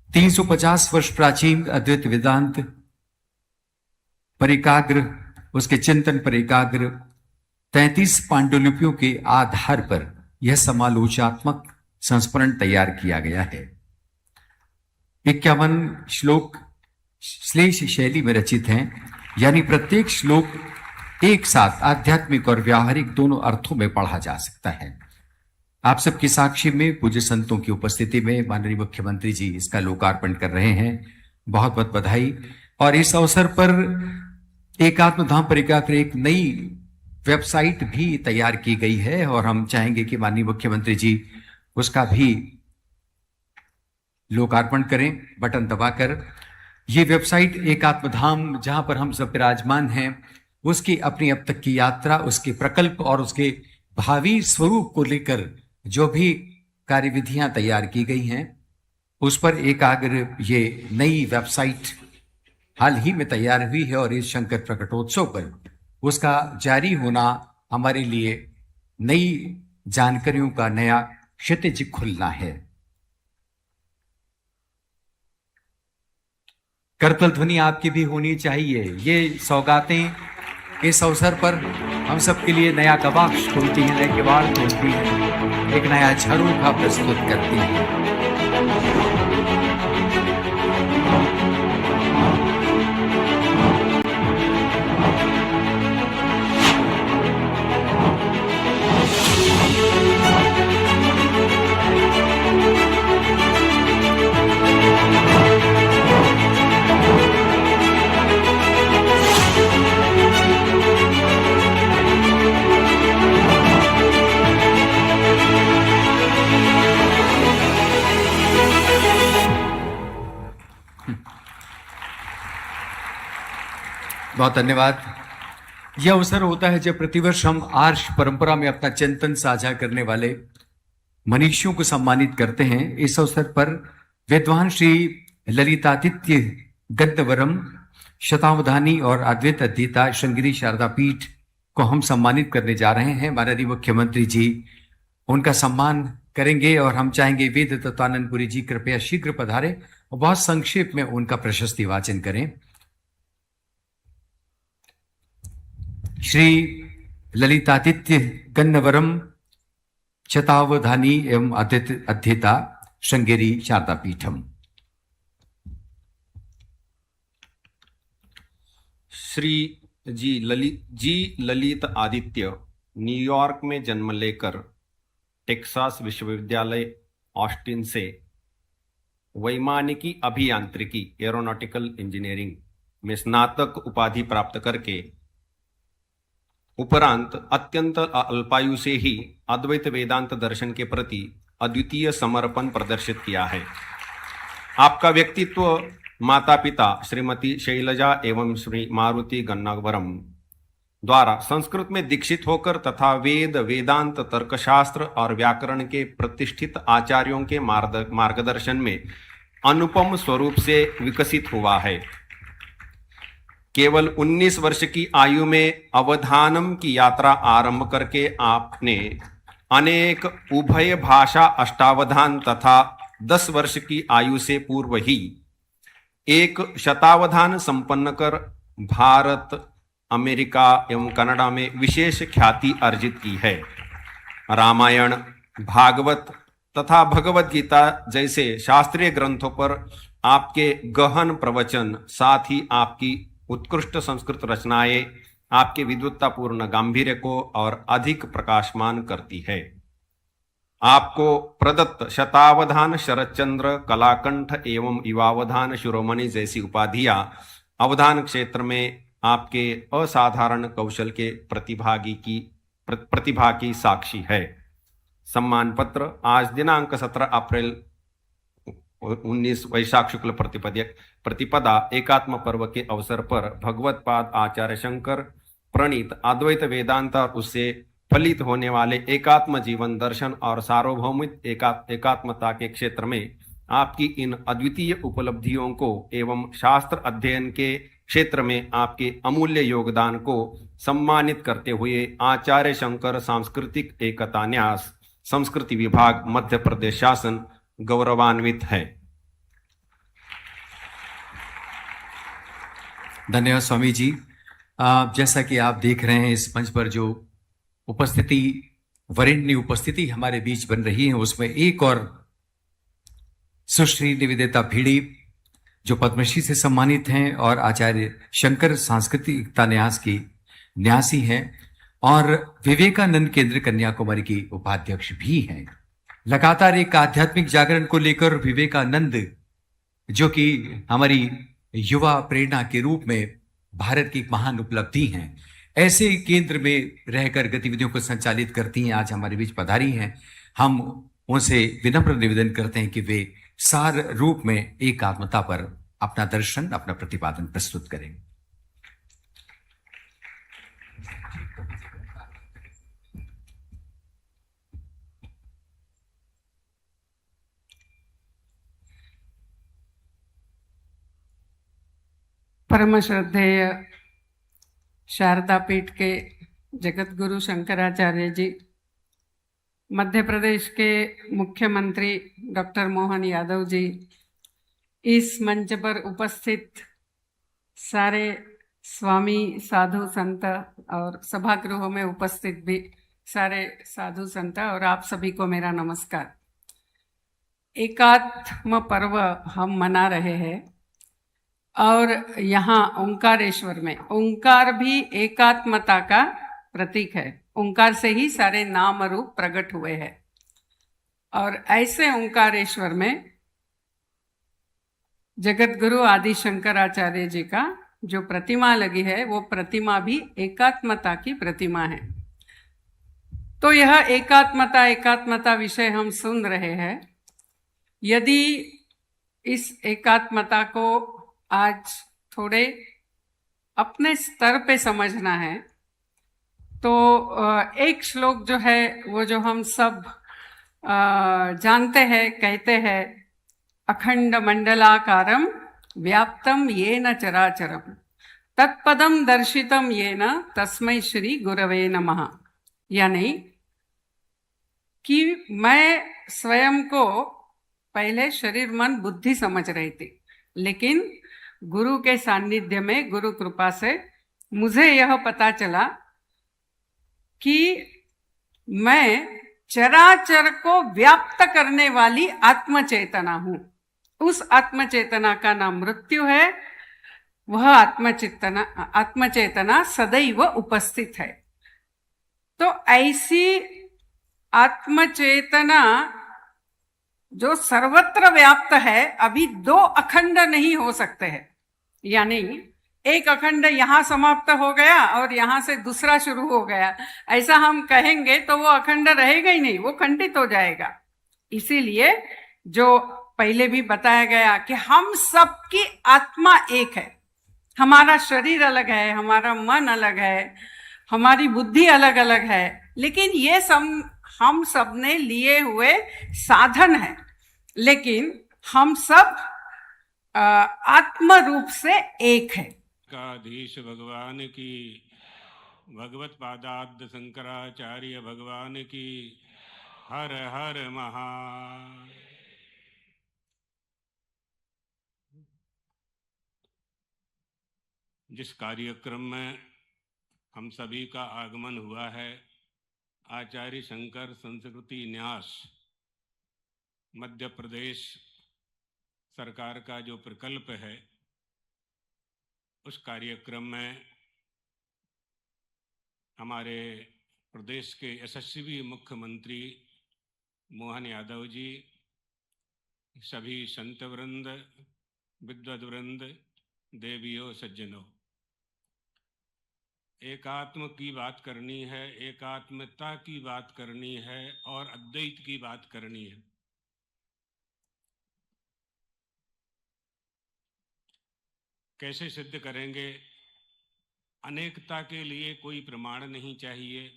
350 वर्ष प्राचीन अद्वैत वेदांत पर एकाग्र, उसके चिंतन पर एकाग्र 33 पांडुलिपियों के आधार पर यह समालोचनात्मक संस्मरण तैयार किया गया है। 51 श्लोक श्लेष शैली में रचित हैं, यानी प्रत्येक श्लोक एक साथ आध्यात्मिक और व्यावहारिक दोनों अर्थों में पढ़ा जा सकता है। आप सबकी साक्षी में पूज्य संतों की उपस्थिति में माननीय मुख्यमंत्री जी इसका लोकार्पण कर रहे हैं। बहुत बहुत बधाई। और इस अवसर पर एकात्म धाम परिक्रमा एक नई वेबसाइट भी तैयार की गई है और हम चाहेंगे कि माननीय मुख्यमंत्री जी उसका भी लोकार्पण करें बटन दबाकर। ये वेबसाइट एकात्म धाम जहां पर हम सब विराजमान हैं उसकी अपनी अब तक की यात्रा, उसके प्रकल्प और उसके भावी स्वरूप को लेकर जो भी कार्यविधियां तैयार की गई हैं उस पर एकाग्र ये नई वेबसाइट हाल ही में तैयार हुई है और इस शंकर प्रकटोत्सव पर उसका जारी होना हमारे लिए नई जानकारियों का नया क्षितिज खुलना है। करतल ध्वनि आपकी भी होनी चाहिए। ये सौगातें इस अवसर पर हम सबके लिए नया कबाक्ष खोलती है, नए किवाड़ खोलती है, एक नया झरोखा प्रस्तुत करती है। बहुत धन्यवाद। यह अवसर होता है जब प्रतिवर्ष हम आर्ष परंपरा में अपना चिंतन साझा करने वाले मनीषियों को सम्मानित करते हैं। इस अवसर पर विद्वान श्री ललितादित्य गन्नवरम शतावधानी और अद्वैत अध्येता श्रृंगेरी शारदा पीठ को हम सम्मानित करने जा रहे हैं। माननीय मुख्यमंत्री जी उनका सम्मान करेंगे और हम चाहेंगे वेद तत्वानंदपुरी जी कृपया शीघ्र पधारे और बहुत संक्षेप में उनका प्रशस्ति वाचन करें। श्री ललितादित्य गन्नवरम शतावधानी एवं अध्येता श्रृंगेरी शारदा पीठम। श्री जी ललित आदित्य न्यूयॉर्क में जन्म लेकर टेक्सास विश्वविद्यालय ऑस्टिन से वैमानिकी अभियांत्रिकी एरोनॉटिकल इंजीनियरिंग में स्नातक उपाधि प्राप्त करके उपरांत अत्यंत अल्पायु से ही अद्वैत वेदांत दर्शन के प्रति अद्वितीय समर्पण प्रदर्शित किया है। आपका व्यक्तित्व माता पिता श्रीमती शैलजा एवं श्री मारुति गन्नावरम द्वारा संस्कृत में दीक्षित होकर तथा वेद वेदांत तर्कशास्त्र और व्याकरण के प्रतिष्ठित आचार्यों के मार्गदर्शन में अनुपम स्वरूप से विकसित हुआ है। केवल 19 वर्ष की आयु में अवधानम की यात्रा आरंभ करके आपने अनेक उभय भाषा अष्टावधान तथा 10 वर्ष की आयु से पूर्व ही एक शतावधान संपन्न कर भारत, अमेरिका एवं कनाडा में विशेष ख्याति अर्जित की है। रामायण, भागवत तथा भगवत गीता जैसे शास्त्रीय ग्रंथों पर आपके गहन प्रवचन, साथ ही आपकी उत्कृष्ट संस्कृत रचनाएं आपके विद्वत्तापूर्ण गांभीर्य को और अधिक प्रकाशमान करती है। आपको प्रदत्त शतावधान शरतचंद्र, कलाकंठ एवं युवावधान शिरोमणि जैसी उपाधियां अवधान क्षेत्र में आपके असाधारण कौशल के प्रतिभा की साक्षी है। सम्मान पत्र आज दिनांक 17 अप्रैल और 19 वैशाख शुक्ल प्रतिपदा एकात्म पर्व के अवसर पर भगवत पाद आचार्य शंकर प्रणीत अद्वैत वेदांत और उससे फलित होने वाले एकात्म जीवन दर्शन और सार्वभौमिक एकात्मता के क्षेत्र में आपकी इन अद्वितीय उपलब्धियों को एवं शास्त्र अध्ययन के क्षेत्र में आपके अमूल्य योगदान को सम्मानित करते हुए आचार्य शंकर सांस्कृतिक एकता न्यास संस्कृति विभाग मध्य प्रदेश शासन गौरवान्वित है। धन्यवाद स्वामी जी। जैसा कि आप देख रहे हैं इस मंच पर जो उपस्थिति वरेण्य उपस्थिति हमारे बीच बन रही है, उसमें एक और सुश्री निवेदिता भिड़ी जो पद्मश्री से सम्मानित हैं और आचार्य शंकर सांस्कृतिक एकता न्यास की न्यासी हैं और विवेकानंद केंद्र कन्याकुमारी की उपाध्यक्ष भी हैं। लगातार एक आध्यात्मिक जागरण को लेकर विवेकानंद जो कि हमारी युवा प्रेरणा के रूप में भारत की एक महान उपलब्धि है, ऐसे केंद्र में रहकर गतिविधियों को संचालित करती हैं, आज हमारे बीच पधारी हैं। हम उनसे विनम्र निवेदन करते हैं कि वे सार रूप में एकात्मता पर अपना दर्शन, अपना प्रतिपादन प्रस्तुत करें। परम श्रद्धेय शारदा पीठ के जगत गुरु शंकराचार्य जी, मध्य प्रदेश के मुख्यमंत्री डॉक्टर मोहन यादव जी, इस मंच पर उपस्थित सारे स्वामी साधु संत और सभागृह में उपस्थित भी सारे साधु संत और आप सभी को मेरा नमस्कार। एकात्म पर्व हम मना रहे हैं और यहाँ ओंकारेश्वर में ओंकार भी एकात्मता का प्रतीक है। ओंकार से ही सारे नाम रूप प्रकट हुए हैं और ऐसे ओंकारेश्वर में जगत गुरु आदि शंकराचार्य जी का जो प्रतिमा लगी है वो प्रतिमा भी एकात्मता की प्रतिमा है। तो यह एकात्मता विषय हम सुन रहे हैं। यदि इस एकात्मता को आज थोड़े अपने स्तर पे समझना है तो एक श्लोक जो है वो जो हम सब जानते हैं, कहते हैं, अखंड मंडलाकारं व्याप्तं येन चराचरं तत्पदं दर्शितं येन तस्मै श्री गुरवे नमः। यानी कि मैं स्वयं को पहले शरीर मन बुद्धि समझ रही थी, लेकिन गुरु के सानिध्य में, गुरु कृपा से मुझे यह पता चला कि मैं चराचर को व्याप्त करने वाली आत्मचेतना हूं। उस आत्मचेतना का नाम मृत्यु है। वह आत्मचेतना सदैव उपस्थित है। तो ऐसी आत्मचेतना जो सर्वत्र व्याप्त है, अभी दो अखंड नहीं हो सकते हैं। यानी एक अखंड यहाँ समाप्त हो गया और यहाँ से दूसरा शुरू हो गया, ऐसा हम कहेंगे तो वो अखंड रहेगा ही नहीं, वो खंडित हो जाएगा। इसीलिए जो पहले भी बताया गया कि हम सबकी आत्मा एक है। हमारा शरीर अलग है, हमारा मन अलग है, हमारी बुद्धि अलग अलग है, लेकिन ये सब हम सब ने लिए हुए साधन है। लेकिन हम सब आत्म रूप से एक है। एकाधीश भगवान की, भगवत पादाब्द शंकराचार्य भगवान की, हर हर महा। जिस कार्यक्रम में हम सभी का आगमन हुआ है, आचार्य शंकर संस्कृति न्यास मध्य प्रदेश सरकार का जो प्रकल्प है, उस कार्यक्रम में हमारे प्रदेश के यशस्वी मुख्यमंत्री मोहन यादव जी, सभी संत वृंद, विद्वद वृंद, देवियों, सज्जनों, एकात्म की बात करनी है, एकात्मता की बात करनी है और अद्वैत की बात करनी है। कैसे सिद्ध करेंगे? अनेकता के लिए कोई प्रमाण नहीं चाहिए।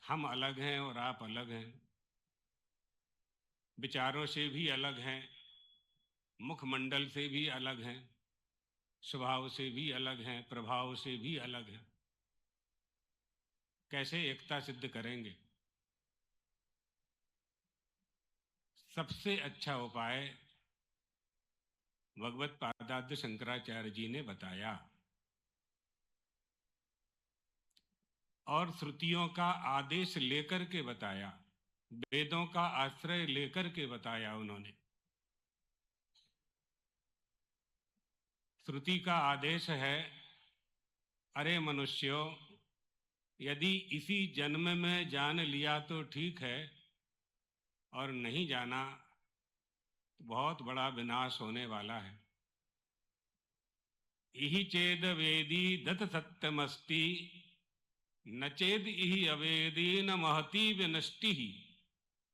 हम अलग हैं और आप अलग हैं, विचारों से भी अलग हैं, मुखमंडल से भी अलग हैं, स्वभाव से भी अलग हैं, प्रभाव से भी अलग हैं। कैसे एकता सिद्ध करेंगे? सबसे अच्छा उपाय भगवत पादाद्य शंकराचार्य जी ने बताया और श्रुतियों का आदेश लेकर के बताया, वेदों का आश्रय लेकर के बताया उन्होंने। श्रुति का आदेश है, अरे मनुष्यों, यदि इसी जन्म में जान लिया तो ठीक है, और नहीं जाना तो बहुत बड़ा विनाश होने वाला है। इहि चेद वेदी दत सत्यमस्ति, न चेद इहि अवेदी न महती विनष्टि,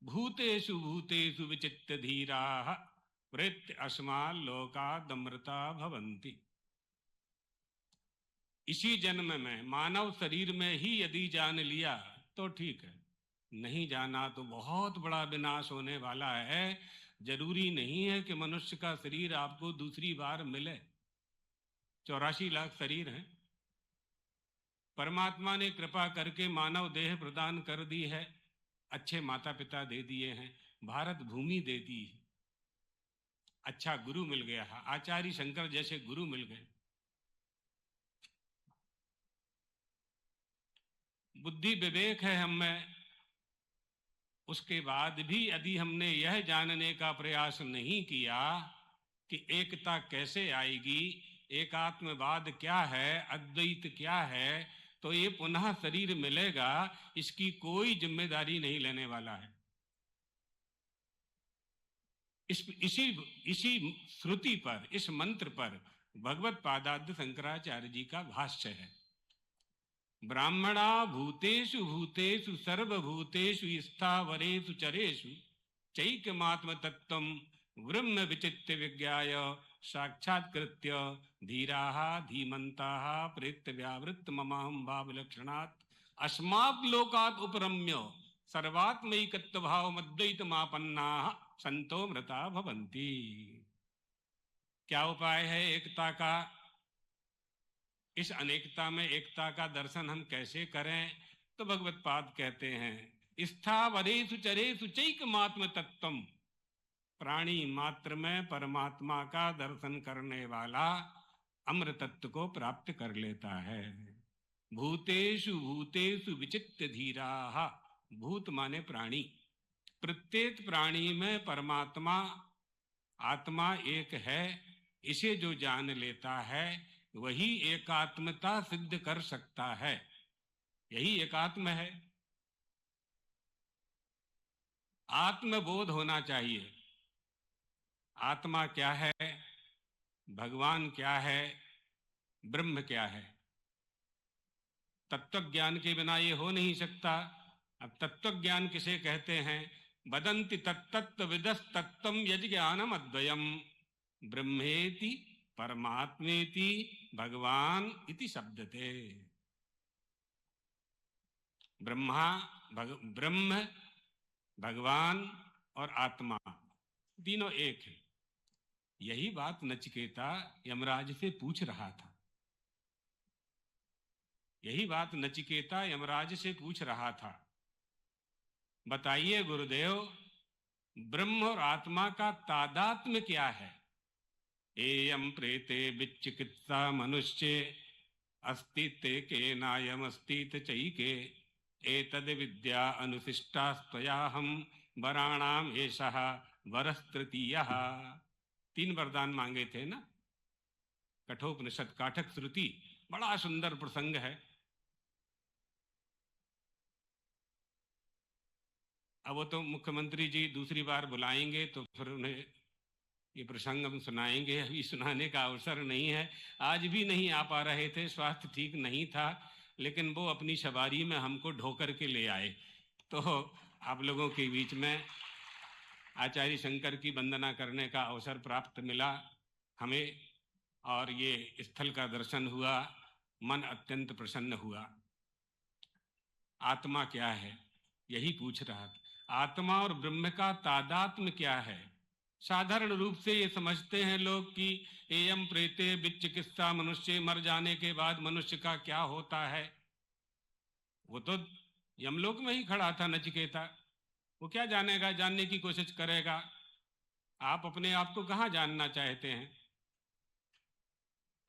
भूतेषु भूतेषु विचित्त धीराः प्रेत्य अस्मान् लोकादमृता भवन्ति। इसी जन्म में मानव शरीर में ही यदि जान लिया तो ठीक है, नहीं जाना तो बहुत बड़ा विनाश होने वाला है। जरूरी नहीं है कि मनुष्य का शरीर आपको दूसरी बार मिले। 84 लाख शरीर हैं। परमात्मा ने कृपा करके मानव देह प्रदान कर दी है, अच्छे माता पिता दे दिए हैं, भारत भूमि दे दी है, अच्छा गुरु मिल गया है, आचार्य शंकर जैसे गुरु मिल गए। बुद्धि विवेक है हम में, उसके बाद भी यदि हमने यह जानने का प्रयास नहीं किया कि एकता कैसे आएगी, एकात्मवाद क्या है, अद्वैत क्या है, तो ये पुनः शरीर मिलेगा, इसकी कोई जिम्मेदारी नहीं लेने वाला है। इसी श्रुति पर, इस मंत्र पर भगवत पादाद्य शंकराचार्य जी का भाष्य है। ब्राह्मणा भूतेषु भूतेषु सर्वभूतेषु स्थावरेषु चरेषु चैकमात्म तत्वं ब्रह्म विचित्य विज्ञाय साक्षात्कृत्य धीराः धीमन्ताः प्रेत्य व्यावृत्त ममाहं भावलक्षणात् अस्मात् लोकात् उपरम्य सर्वात्मैकत्व भावमद्वैतमापन्नाः संतो मृता भवन्ति। क्या उपाय है एकता का? इस अनेकता में एकता का दर्शन हम कैसे करें? तो भगवत पाद कहते हैं, स्थावरेषु चरेषु चैकमात्म तत्वम, प्राणी मात्र में परमात्मा का दर्शन करने वाला अमृत तत्व को प्राप्त कर लेता है। भूतेषु भूतेषु विचित्त धीराः, भूत माने प्राणी, प्रत्येक प्राणी में परमात्मा आत्मा एक है, इसे जो जान लेता है वही एकात्मता सिद्ध कर सकता है। यही एकात्म है। आत्मबोध होना चाहिए। आत्मा क्या है, भगवान क्या है, ब्रह्म क्या है। तत्व ज्ञान के बिना ये हो नहीं सकता। अब तत्व ज्ञान किसे कहते हैं? वदन्ति तत्तत्व विदस् तत्वम यज्ञानम अद्वयम ब्रह्मेति परमात्मेति भगवान इति शब्दते। ब्रह्म, भगवान और आत्मा तीनों एक है। यही बात नचिकेता यमराज से पूछ रहा था। यही बात नचिकेता यमराज से पूछ रहा था। बताइए गुरुदेव, ब्रह्म और आत्मा का तादात्म्य क्या है? एयं प्रेते विचिकित्सा मनुष्ये अस्तित्व के नायम अस्तित चैके एतद विद्या अनुशिष्टास्त्वयाहं वराणाम एषः वरः तृतीयः। 3 वरदान मांगे थे ना। कठोपनिषद काठक श्रुति, बड़ा सुंदर प्रसंग है। अब वो तो मुख्यमंत्री जी दूसरी बार बुलाएंगे तो फिर उन्हें ये प्रसंग हम सुनाएंगे। अभी सुनाने का अवसर नहीं है। आज भी नहीं आ पा रहे थे, स्वास्थ्य ठीक नहीं था, लेकिन वो अपनी सवारी में हमको ढोकर के ले आए। तो आप लोगों के बीच में आचार्य शंकर की वंदना करने का अवसर प्राप्त मिला। हमें और ये स्थल का दर्शन हुआ, मन अत्यंत प्रसन्न हुआ। आत्मा क्या है, यही पूछ रहा था। आत्मा और ब्रह्म का तादात्म्य क्या है? साधारण रूप से ये समझते हैं लोग कि एयम प्रेते विचिकित्सा, मनुष्य मर जाने के बाद मनुष्य का क्या होता है। वो तो यमलोक में ही खड़ा था नचिकेता, वो क्या जानेगा, जानने की कोशिश करेगा। आप अपने आप को कहाँ जानना चाहते हैं?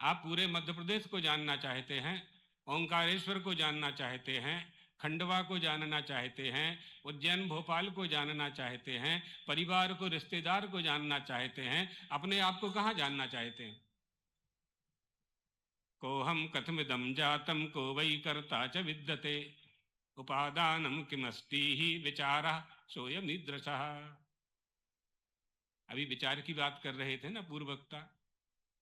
आप पूरे मध्य प्रदेश को जानना चाहते हैं, ओंकारेश्वर को जानना चाहते हैं, खंडवा को जानना चाहते हैं, उज्जैन भोपाल को जानना चाहते हैं, परिवार को, रिश्तेदार को जानना चाहते हैं, अपने आप को कहाँ जानना चाहते हैं? को हम कथमिदं जातम को वै कर्ता च विद्यते उपादानम किमस्ति ही विचारः सोऽयमीदृशः। अभी विचार की बात कर रहे थे ना पूर्व वक्ता,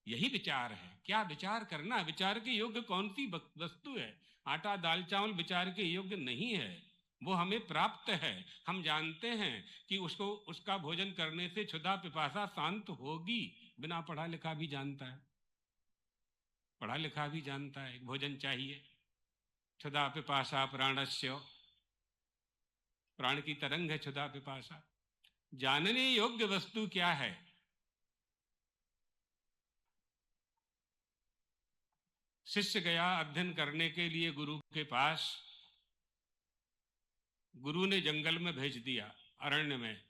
यही विचार है। क्या विचार करना? विचार के योग्य कौन सी वस्तु है? आटा दाल चावल विचार के योग्य नहीं है, वो हमें प्राप्त है। हम जानते हैं कि उसको, उसका भोजन करने से क्षुधा पिपासा शांत होगी। बिना पढ़ा लिखा भी जानता है, पढ़ा लिखा भी जानता है भोजन चाहिए। क्षुधा पिपासा प्राणस्य, प्राण की तरंग है क्षुधा पिपासा। जानने योग्य वस्तु क्या है? शिष्य गया अध्ययन करने के लिए गुरु के पास। गुरु ने जंगल में भेज दिया, अरण्य में,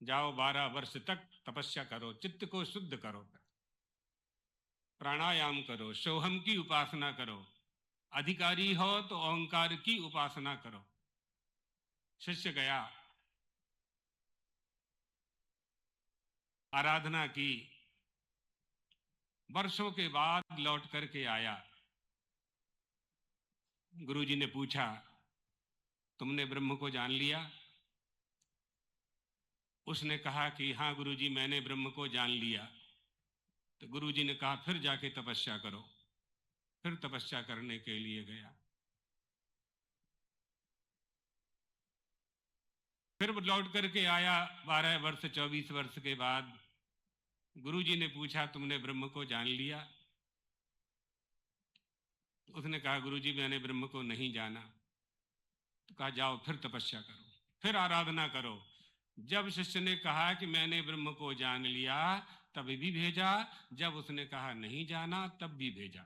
जाओ 12 वर्ष तक तपस्या करो, चित्त को शुद्ध करो, प्राणायाम करो, सोहम की उपासना करो, अधिकारी हो तो ओंकार की उपासना करो। शिष्य गया, आराधना की, वर्षों के बाद लौट करके आया। गुरुजी ने पूछा, तुमने ब्रह्म को जान लिया? उसने कहा कि हाँ गुरुजी, मैंने ब्रह्म को जान लिया। तो गुरुजी ने कहा फिर जाके तपस्या करो। फिर तपस्या करने के लिए गया। फिर लौट करके आया 12 वर्ष 24 वर्ष के बाद। गुरुजी ने पूछा, तुमने ब्रह्म को जान लिया? तो उसने कहा, गुरुजी मैंने ब्रह्म को नहीं जाना। तो कहा जाओ फिर तपस्या करो, फिर आराधना करो। जब शिष्य ने कहा कि मैंने ब्रह्म को जान लिया तब भी भेजा, जब उसने कहा नहीं जाना तब भी भेजा।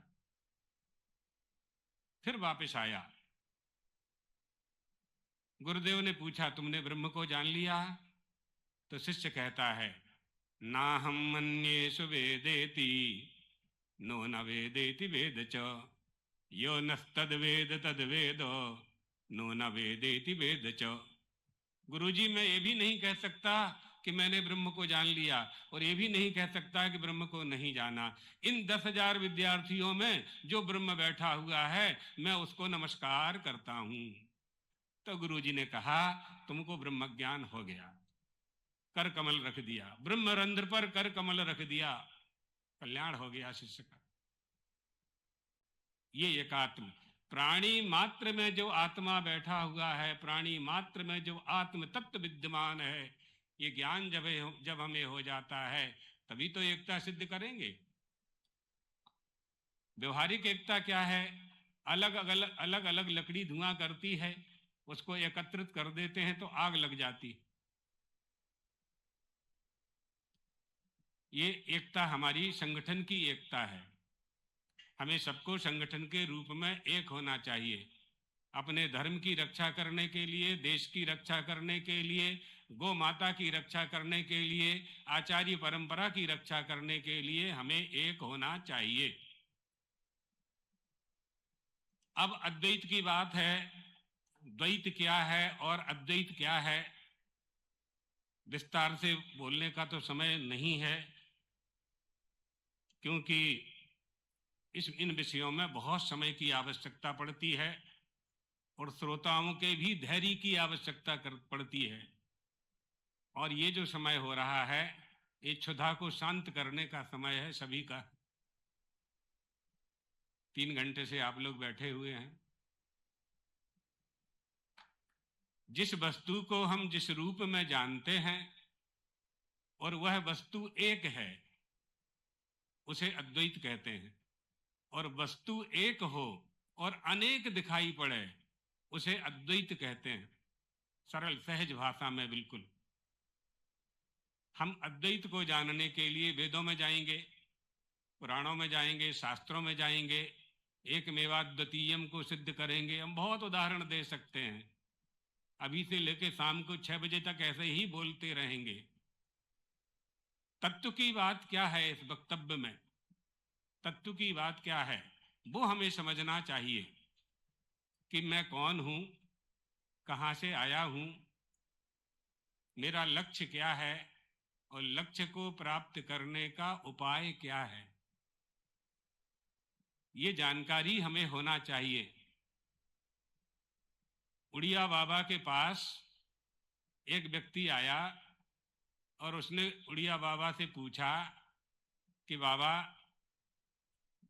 फिर वापस आया। गुरुदेव ने पूछा, तुमने ब्रह्म को जान लिया? तो शिष्य कहता है, ना हम मन्येषु वेदेति नो न वेदेति वेद च, यो नस्तद्वेद तद्वेदो नो न वेदेति वेद च। गुरुजी, मैं ये भी नहीं कह सकता कि मैंने ब्रह्म को जान लिया, और ये भी नहीं कह सकता कि ब्रह्म को नहीं जाना। इन 10,000 विद्यार्थियों में जो ब्रह्म बैठा हुआ है, मैं उसको नमस्कार करता हूं। तो गुरुजी ने कहा, तुमको ब्रह्म ज्ञान हो गया। कर कमल रख दिया, ब्रह्म रंध्र पर कर कमल रख दिया, कल्याण हो गया शिष्य का। ये एकात्म, प्राणी मात्र में जो आत्मा बैठा हुआ है, प्राणी मात्र में जो आत्म तत्व विद्यमान है, ये ज्ञान जब हमें हो जाता है तभी तो एकता सिद्ध करेंगे। व्यवहारिक एकता क्या है? अलग अलग लकड़ी धुआं करती है, उसको एकत्रित कर देते हैं तो आग लग जाती। ये एकता हमारी संगठन की एकता है। हमें सबको संगठन के रूप में एक होना चाहिए। अपने धर्म की रक्षा करने के लिए, देश की रक्षा करने के लिए, गौ माता की रक्षा करने के लिए, आचार्य परंपरा की रक्षा करने के लिए हमें एक होना चाहिए। अब अद्वैत की बात है। द्वैत क्या है और अद्वैत क्या है, विस्तार से बोलने का तो समय नहीं है, क्योंकि इन विषयों में बहुत समय की आवश्यकता पड़ती है और श्रोताओं के भी धैर्य की आवश्यकता पड़ती है। और ये जो समय हो रहा है, ये क्षुधा को शांत करने का समय है सभी का। 3 घंटे से आप लोग बैठे हुए हैं। जिस वस्तु को हम जिस रूप में जानते हैं और वह वस्तु एक है, उसे अद्वैत कहते हैं, और वस्तु एक हो और अनेक दिखाई पड़े उसे अद्वैत कहते हैं। सरल सहज भाषा में बिल्कुल। हम अद्वैत को जानने के लिए वेदों में जाएंगे, पुराणों में जाएंगे, शास्त्रों में जाएंगे, एकमेवाद्वितीयम को सिद्ध करेंगे। हम बहुत उदाहरण दे सकते हैं, अभी से लेकर शाम को 6 बजे तक ऐसे ही बोलते रहेंगे। तत्व की बात क्या है इस वक्तव्य में? तत्व की बात क्या है वो हमें समझना चाहिए कि मैं कौन हूं, कहां से आया हूं, मेरा लक्ष्य क्या है और लक्ष्य को प्राप्त करने का उपाय क्या है। ये जानकारी हमें होना चाहिए। उड़िया बाबा के पास एक व्यक्ति आया और उसने उड़िया बाबा से पूछा कि बाबा,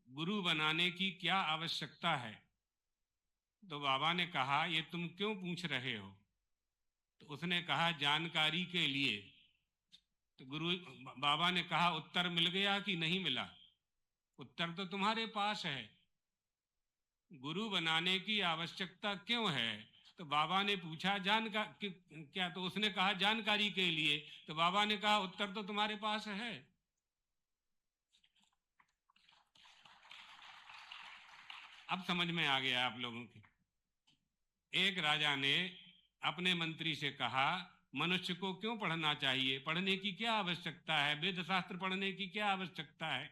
गुरु बनाने की क्या आवश्यकता है? तो बाबा ने कहा, ये तुम क्यों पूछ रहे हो? तो उसने कहा, जानकारी के लिए। तो बाबा ने कहा, उत्तर मिल गया कि नहीं मिला? उत्तर तो तुम्हारे पास है। गुरु बनाने की आवश्यकता क्यों है? तो बाबा ने पूछा क्या? तो उसने कहा जानकारी के लिए। तो बाबा ने कहा, उत्तर तो तुम्हारे पास है। अब समझ में आ गया आप लोगों की। एक राजा ने अपने मंत्री से कहा, मनुष्य को क्यों पढ़ना चाहिए? पढ़ने की क्या आवश्यकता है? वेद शास्त्र पढ़ने की क्या आवश्यकता है?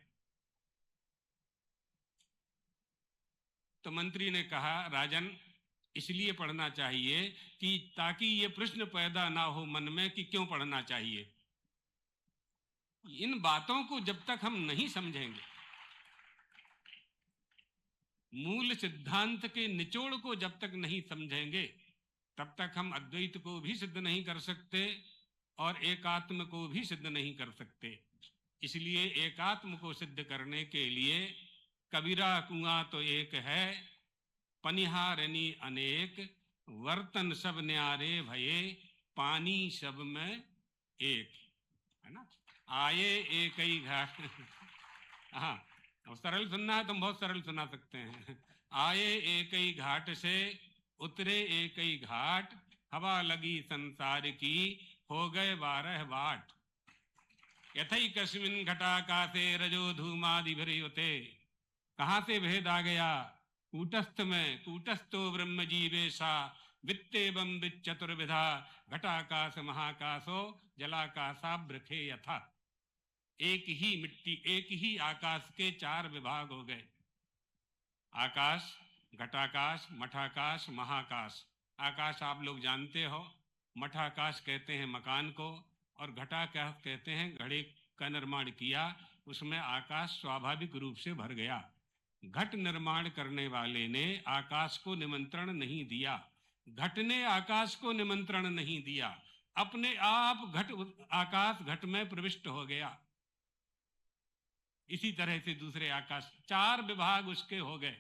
तो मंत्री ने कहा, राजन, इसलिए पढ़ना चाहिए कि ताकि ये प्रश्न पैदा ना हो मन में कि क्यों पढ़ना चाहिए। इन बातों को जब तक हम नहीं समझेंगे, मूल सिद्धांत के निचोड़ को जब तक नहीं समझेंगे, तब तक हम अद्वैत को भी सिद्ध नहीं कर सकते और एकात्म को भी सिद्ध नहीं कर सकते। इसलिए एकात्म को सिद्ध करने के लिए कबीरा कुआं तो एक है, पनिहारनी अनेक, वर्तन सब न्यारे भये, पानी सब में एक, है ना? आए एक ही घाट। हाँ, सरल सुनना है तो हम बहुत सरल सुना सकते हैं। आए एक ही घाट से, उतरे एक ही घाट, हवा लगी संसार की, हो गए 12 बाट। यथई कस्मिन घटाकाशे रजो धूमादिभिर्युते। कहां से भेद आ गया? कूटस्थ में। कूटस्थो ब्रह्म जीवेशा, वित्तेवं विचतुर्विधा, घटाकाश महाकाशो जलाकाशाभ्रखे यथा। एक ही मिट्टी, एक ही आकाश के 4 विभाग हो गए। आकाश, घटाकाश, मठाकाश, महाकाश। आकाश आप लोग जानते हो, मठाकाश कहते हैं मकान को, और घटाकाश कहते हैं घड़े का निर्माण किया, उसमें आकाश स्वाभाविक रूप से भर गया। घट निर्माण करने वाले ने आकाश को निमंत्रण नहीं दिया, घट ने आकाश को निमंत्रण नहीं दिया, अपने आप आकाश घट में प्रविष्ट हो गया। इसी तरह से दूसरे आकाश, 4 विभाग उसके हो गए।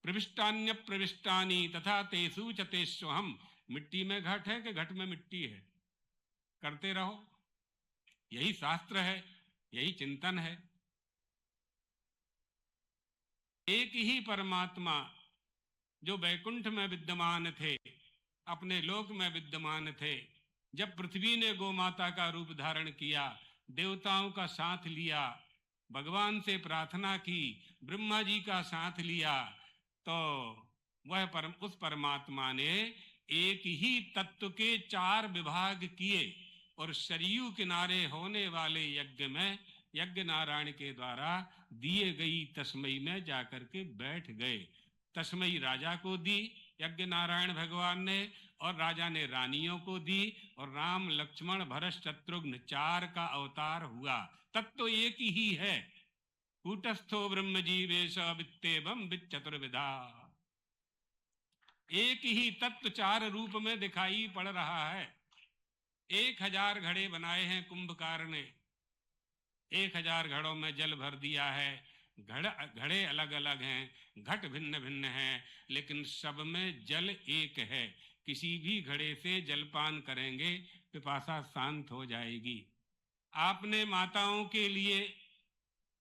प्रविष्टान्य प्रविष्टानी तथा तेसु च तेष्वहम्। मिट्टी में घट है कि घट में मिट्टी है? करते रहो, यही शास्त्र है, यही चिंतन है। एक ही परमात्मा जो वैकुंठ में विद्यमान थे, अपने लोक में विद्यमान थे, जब पृथ्वी ने गौ माता का रूप धारण किया, देवताओं का साथ लिया, भगवान से प्रार्थना की, ब्रह्मा जी का साथ लिया, तो वह उस परमात्मा ने एक ही तत्व के 4 विभाग किए और सरयू किनारे होने वाले यज्ञ में यज्ञ नारायण के द्वारा दिए गई तस्मई में जाकर के बैठ गए। तस्मई राजा को दी यज्ञ नारायण भगवान ने, और राजा ने रानियों को दी, और राम लक्ष्मण भरत शत्रुघ्न 4 का अवतार हुआ। तत्व एक ही है। कूटस्थो ब्रह्म जीवेश वित्तेवं विचतुर्विधा। एक ही तत्व 4 रूप में दिखाई पड़ रहा है। 1000 घड़े बनाए हैं कुंभकार ने, 1000 घड़ों में जल भर दिया है। घड़े अलग अलग हैं, घट भिन्न भिन्न हैं, लेकिन सब में जल एक है। किसी भी घड़े से जलपान करेंगे पिपासा शांत हो जाएगी। आपने माताओं के लिए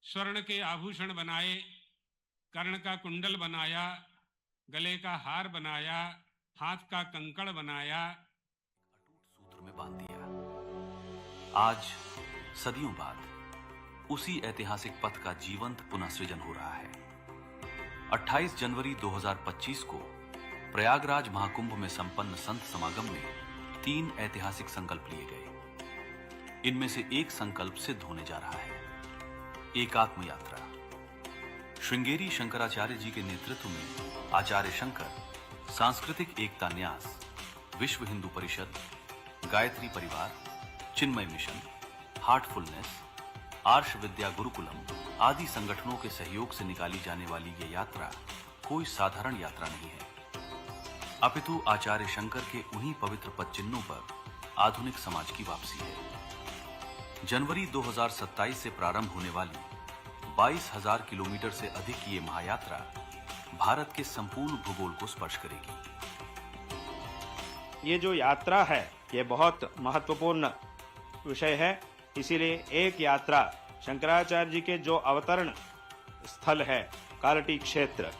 स्वर्ण के आभूषण बनाए, कर्ण का कुंडल बनाया, गले का हार बनाया, हाथ का कंकड़ बनाया, सूत्र में बांध दिया। आज सदियों बाद उसी ऐतिहासिक पथ का जीवंत पुनः सृजन हो रहा है। 28 जनवरी 2025 को प्रयागराज महाकुंभ में संपन्न संत समागम में 3 ऐतिहासिक संकल्प लिए गए। इनमें से एक संकल्प सिद्ध होने जा रहा है, एकात्म यात्रा। श्रृंगेरी शंकराचार्य जी के नेतृत्व में आचार्य शंकर, सांस्कृतिक एकता न्यास, विश्व हिंदू परिषद, गायत्री परिवार, चिन्मय मिशन, हार्टफुलनेस, आर्ष विद्या गुरुकुलम आदि संगठनों के सहयोग से निकाली जाने वाली ये यात्रा कोई साधारण यात्रा नहीं है, अपितु आचार्य शंकर के उन्हीं पवित्र पद चिन्हों पर आधुनिक समाज की वापसी है। जनवरी 2027 से प्रारंभ होने वाली 22,000 किलोमीटर से अधिक की ये महायात्रा भारत के संपूर्ण भूगोल को स्पर्श करेगी। ये जो यात्रा है ये बहुत महत्वपूर्ण विषय है। इसीलिए एक यात्रा शंकराचार्य जी के जो अवतरण स्थल है कालटी क्षेत्र,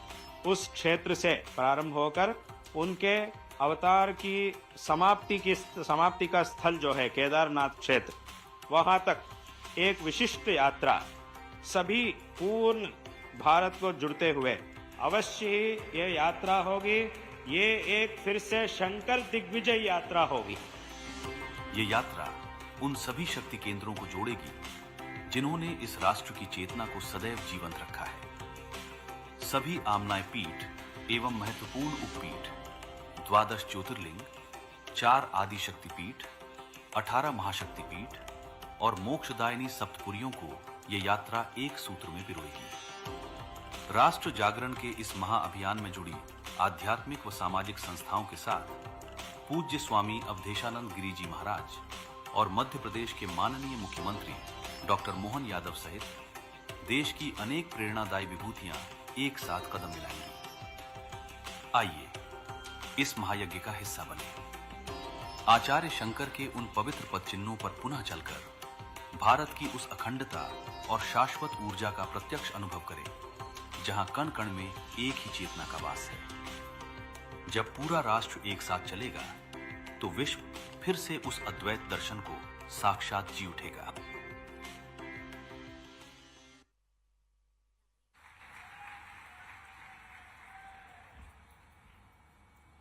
उस क्षेत्र से प्रारंभ होकर उनके अवतार की समाप्ति का स्थल जो है केदारनाथ क्षेत्र, वहां तक एक विशिष्ट यात्रा सभी पूर्ण भारत को जुड़ते हुए अवश्य ही ये यात्रा होगी। ये एक फिर से शंकर दिग्विजय यात्रा होगी। ये यात्रा उन सभी शक्ति केंद्रों को जोड़ेगी जिन्होंने इस राष्ट्र की चेतना को सदैव जीवंत रखा है। सभी आमनाय पीठ एवं महत्वपूर्ण उपपीठ, 12 ज्योतिर्लिंग, 4 आदि शक्तिपीठ, 18 महाशक्तिपीठ और मोक्षदायिनी सप्तपुरियों को ये यात्रा एक सूत्र में पिरोएगी। राष्ट्र जागरण के इस महाअभियान में जुड़ी आध्यात्मिक व सामाजिक संस्थाओं के साथ पूज्य स्वामी अवधेशानंद गिरी जी महाराज और मध्य प्रदेश के माननीय मुख्यमंत्री डॉक्टर मोहन यादव सहित देश की अनेक प्रेरणादायी विभूतियां एक साथ कदम मिलाएंगी। आइए इस महायज्ञ का हिस्सा बने। आचार्य शंकर के उन पवित्र पद चिन्हों पर पुनः चलकर भारत की उस अखंडता और शाश्वत ऊर्जा का प्रत्यक्ष अनुभव करें जहां कण कण में एक ही चेतना का वास है। जब पूरा राष्ट्र एक साथ चलेगा तो विश्व फिर से उस अद्वैत दर्शन को साक्षात जी उठेगा।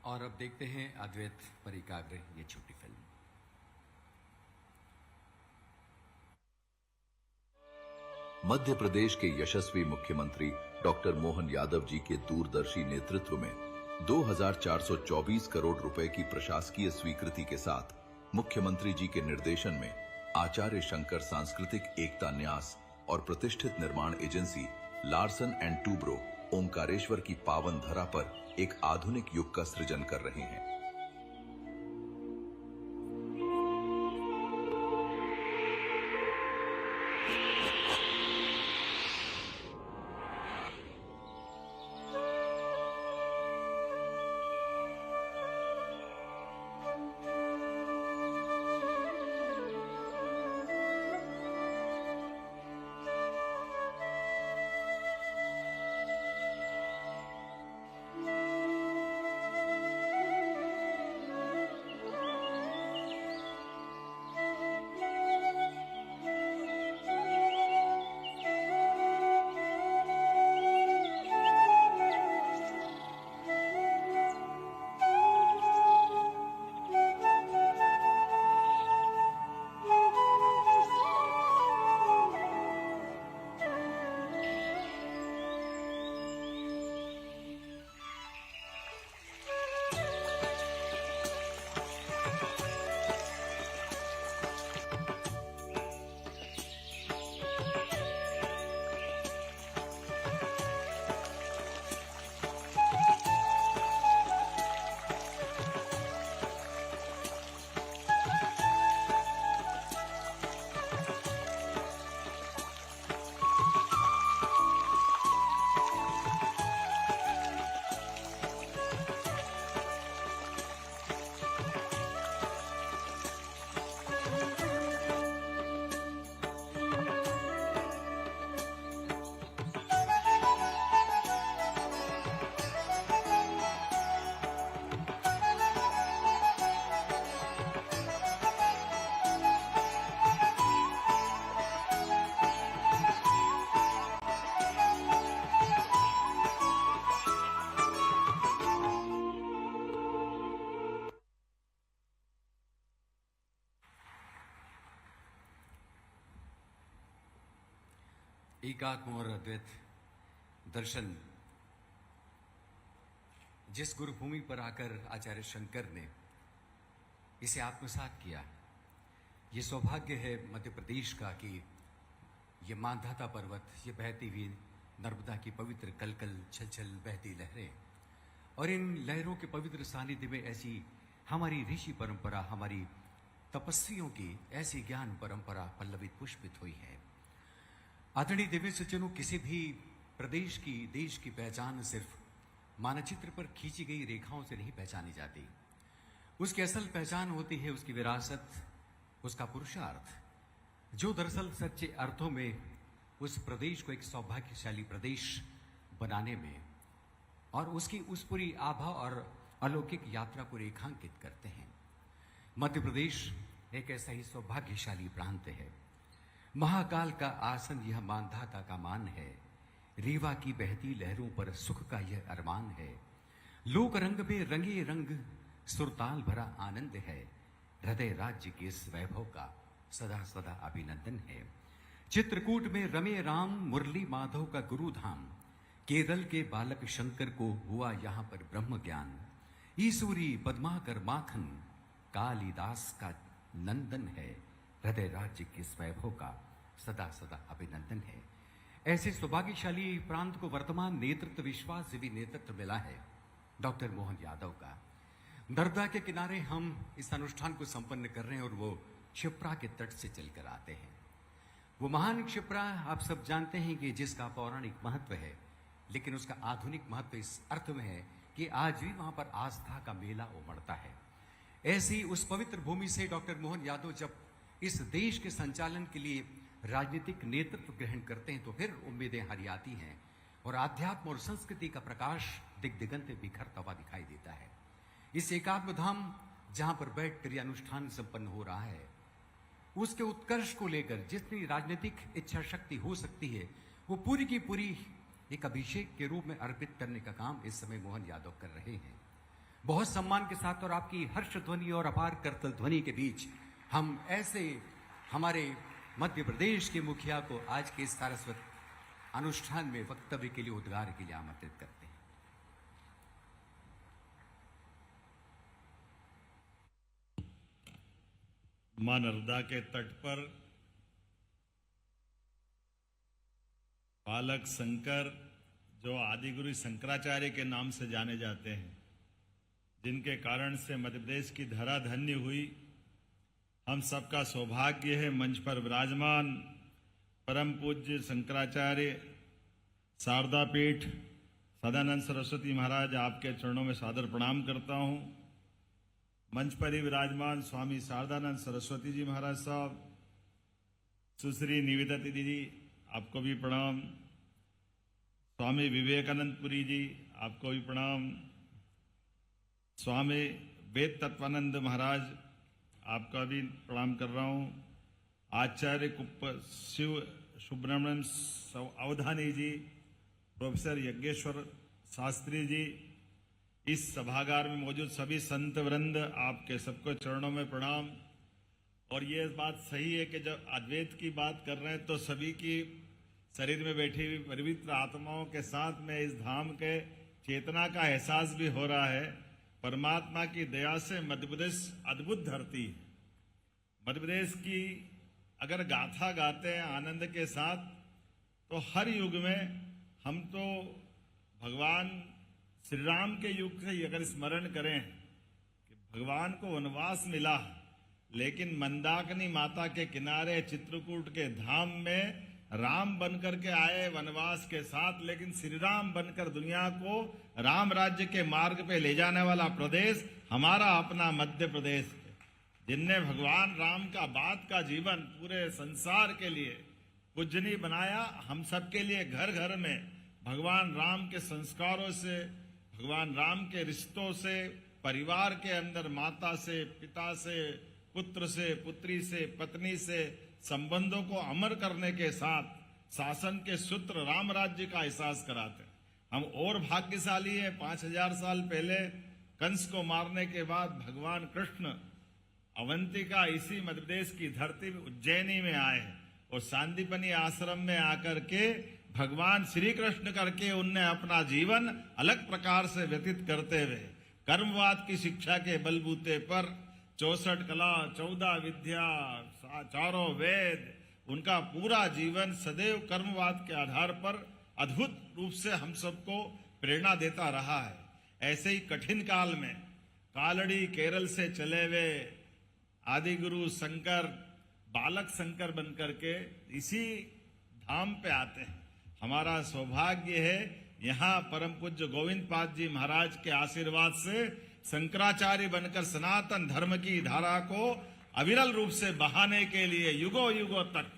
और अब देखते हैं अद्वैत परिकाग्र ये छोटी फिल्म। मध्य प्रदेश के यशस्वी मुख्यमंत्री डॉक्टर मोहन यादव जी के दूरदर्शी नेतृत्व में 2424 करोड़ रुपए की प्रशासकीय स्वीकृति के साथ मुख्यमंत्री जी के निर्देशन में आचार्य शंकर सांस्कृतिक एकता न्यास और प्रतिष्ठित निर्माण agency Larsen and Toubro Omkareshwar की पावन धरा पर एक आधुनिक युग का सृजन कर रहे हैं। एकात्म और अद्वैत दर्शन जिस गुरुभूमि पर आकर आचार्य शंकर ने इसे आत्मसात किया, ये सौभाग्य है मध्य प्रदेश का कि ये मांधाता पर्वत, ये बहती हुई नर्मदा की पवित्र कलकल छल छल बहती लहरें और इन लहरों के पवित्र सानिध्य में ऐसी हमारी ऋषि परंपरा, हमारी तपस्वियों की ऐसी ज्ञान परंपरा पल्लवित पुष्पित हुई है। आदरणीय दिव्य सज्जनों, किसी भी प्रदेश की, देश की पहचान सिर्फ मानचित्र पर खींची गई रेखाओं से नहीं पहचानी जाती। उसकी असल पहचान होती है उसकी विरासत, उसका पुरुषार्थ, जो दरअसल सच्चे अर्थों में उस प्रदेश को एक सौभाग्यशाली प्रदेश बनाने में और उसकी उस पूरी आभा और अलौकिक यात्रा को रेखांकित करते हैं। मध्य प्रदेश एक ऐसा ही सौभाग्यशाली प्रांत है। महाकाल का आसन यह मांधाता का मान है, रीवा की बहती लहरों पर सुख का यह अरमान है। लोक रंग में रंगे रंग सुरताल भरा आनंद है, हृदय राज्य के इस वैभव का सदा सदा अभिनंदन है। चित्रकूट में रमे राम मुरली माधव का गुरु धाम, केरल के बालक शंकर को हुआ यहाँ पर ब्रह्म ज्ञान। ईसूरी पद्माकर माखन कालिदास का नंदन है, हृदय राज्य के इस वैभव का सदा सदा अभिनंदन है। ऐसे सौभाग्यशाली प्रांत को वर्तमान नेतृत्व, विश्वासजीवी नेतृत्व मिला है डॉक्टर मोहन यादव का। नर्मदा के किनारे हम इस अनुष्ठान को संपन्न कर रहे हैं और वो क्षिप्रा के तट से चलकर आते हैं। वो महान क्षिप्रा आप सब जानते हैं कि जिसका पौराणिक महत्व है, लेकिन उसका आधुनिक महत्व इस अर्थ में है कि आज भी वहां पर आस्था का मेला उमड़ता है। ऐसी उस पवित्र भूमि से डॉक्टर मोहन यादव जब इस देश के संचालन के लिए राजनीतिक नेतृत्व ग्रहण करते हैं तो फिर उम्मीदें हरियाती हैं और आध्यात्म और संस्कृति का प्रकाश दिग्दिगंत बिखरता हुआ दिखाई देता है। इस एकात्म धाम जहां पर बैठकर यह अनुष्ठान संपन्न हो रहा है, उसके उत्कर्ष को लेकर जितनी राजनीतिक इच्छा शक्ति हो सकती है वो पूरी की पूरी एक अभिषेक के रूप में अर्पित करने का काम इस समय मोहन यादव कर रहे हैं। बहुत सम्मान के साथ और आपकी हर्ष ध्वनि और अपार करतल ध्वनि के बीच हम ऐसे हमारे मध्य प्रदेश के मुखिया को आज के इस सारस्वत अनुष्ठान में वक्तव्य के लिए, उद्गार के लिए आमंत्रित करते हैं। मां नर्मदा के तट पर बालक शंकर, जो आदिगुरु शंकराचार्य के नाम से जाने जाते हैं, जिनके कारण से मध्य प्रदेश की धरा धन्य हुई, हम सबका सौभाग्य है मंच पर विराजमान परम पूज्य शंकराचार्य शारदा पीठ सदानंद सरस्वती महाराज, आपके चरणों में सादर प्रणाम करता हूं। मंच पर ही विराजमान स्वामी शारदानंद सरस्वती जी महाराज साहब, सुश्री निवेदिता दीदी जी, आपको भी प्रणाम। स्वामी विवेकानंद पुरी जी, आपको भी प्रणाम। स्वामी वेद तत्वानंद महाराज, आपका भी प्रणाम कर रहा हूं। आचार्य कुप्प शिव सुब्रमण्यम अवधानी जी, प्रोफेसर यज्ञेश्वर शास्त्री जी, इस सभागार में मौजूद सभी संत वृंद, आपके सबको चरणों में प्रणाम। और ये बात सही है कि जब अद्वैत की बात कर रहे हैं तो सभी की शरीर में बैठी हुई पवित्र आत्माओं के साथ में इस धाम के चेतना का एहसास भी हो रहा है। परमात्मा की दया से मध्य प्रदेश अद्भुत धरती है। मध्य प्रदेश की अगर गाथा गाते हैं आनंद के साथ, तो हर युग में हम तो भगवान श्री राम के युग से अगर स्मरण करें कि भगवान को वनवास मिला, लेकिन मंदाकिनी माता के किनारे चित्रकूट के धाम में राम बनकर के आए वनवास के साथ, लेकिन श्री राम बनकर दुनिया को राम राज्य के मार्ग पे ले जाने वाला प्रदेश हमारा अपना मध्य प्रदेश है, जिनने भगवान राम का बाद का जीवन पूरे संसार के लिए पूजनीय बनाया। हम सबके लिए घर घर में भगवान राम के संस्कारों से, भगवान राम के रिश्तों से, परिवार के अंदर माता से, पिता से, पुत्र से, पुत्री से, पत्नी से संबंधों को अमर करने के साथ शासन के सूत्र राम राज्य का एहसास कराते हैं। हम और भाग्यशाली हैं। 5000 साल पहले कंस को मारने के बाद भगवान कृष्ण अवंतिका, इसी मध्य प्रदेश की धरती में उज्जैनी में आए हैं और सांदीपनी आश्रम में आकर के भगवान श्री कृष्ण करके उनने अपना जीवन अलग प्रकार से व्यतीत करते हुए कर्मवाद की शिक्षा के बलबूते पर 64 कला 14 विद्या चारों वेद उनका पूरा जीवन सदैव कर्मवाद के आधार पर अद्भुत रूप से हम सबको प्रेरणा देता रहा है। ऐसे ही कठिन काल में कालड़ी केरल से चले हुए आदि गुरु शंकर बालक शंकर बनकर के इसी धाम पे आते हैं। हमारा सौभाग्य है यहाँ परम पूज्य गोविंद पाद जी महाराज के आशीर्वाद से शंकराचार्य बनकर सनातन धर्म की धारा को अविरल रूप से बहाने के लिए युगों युगों तक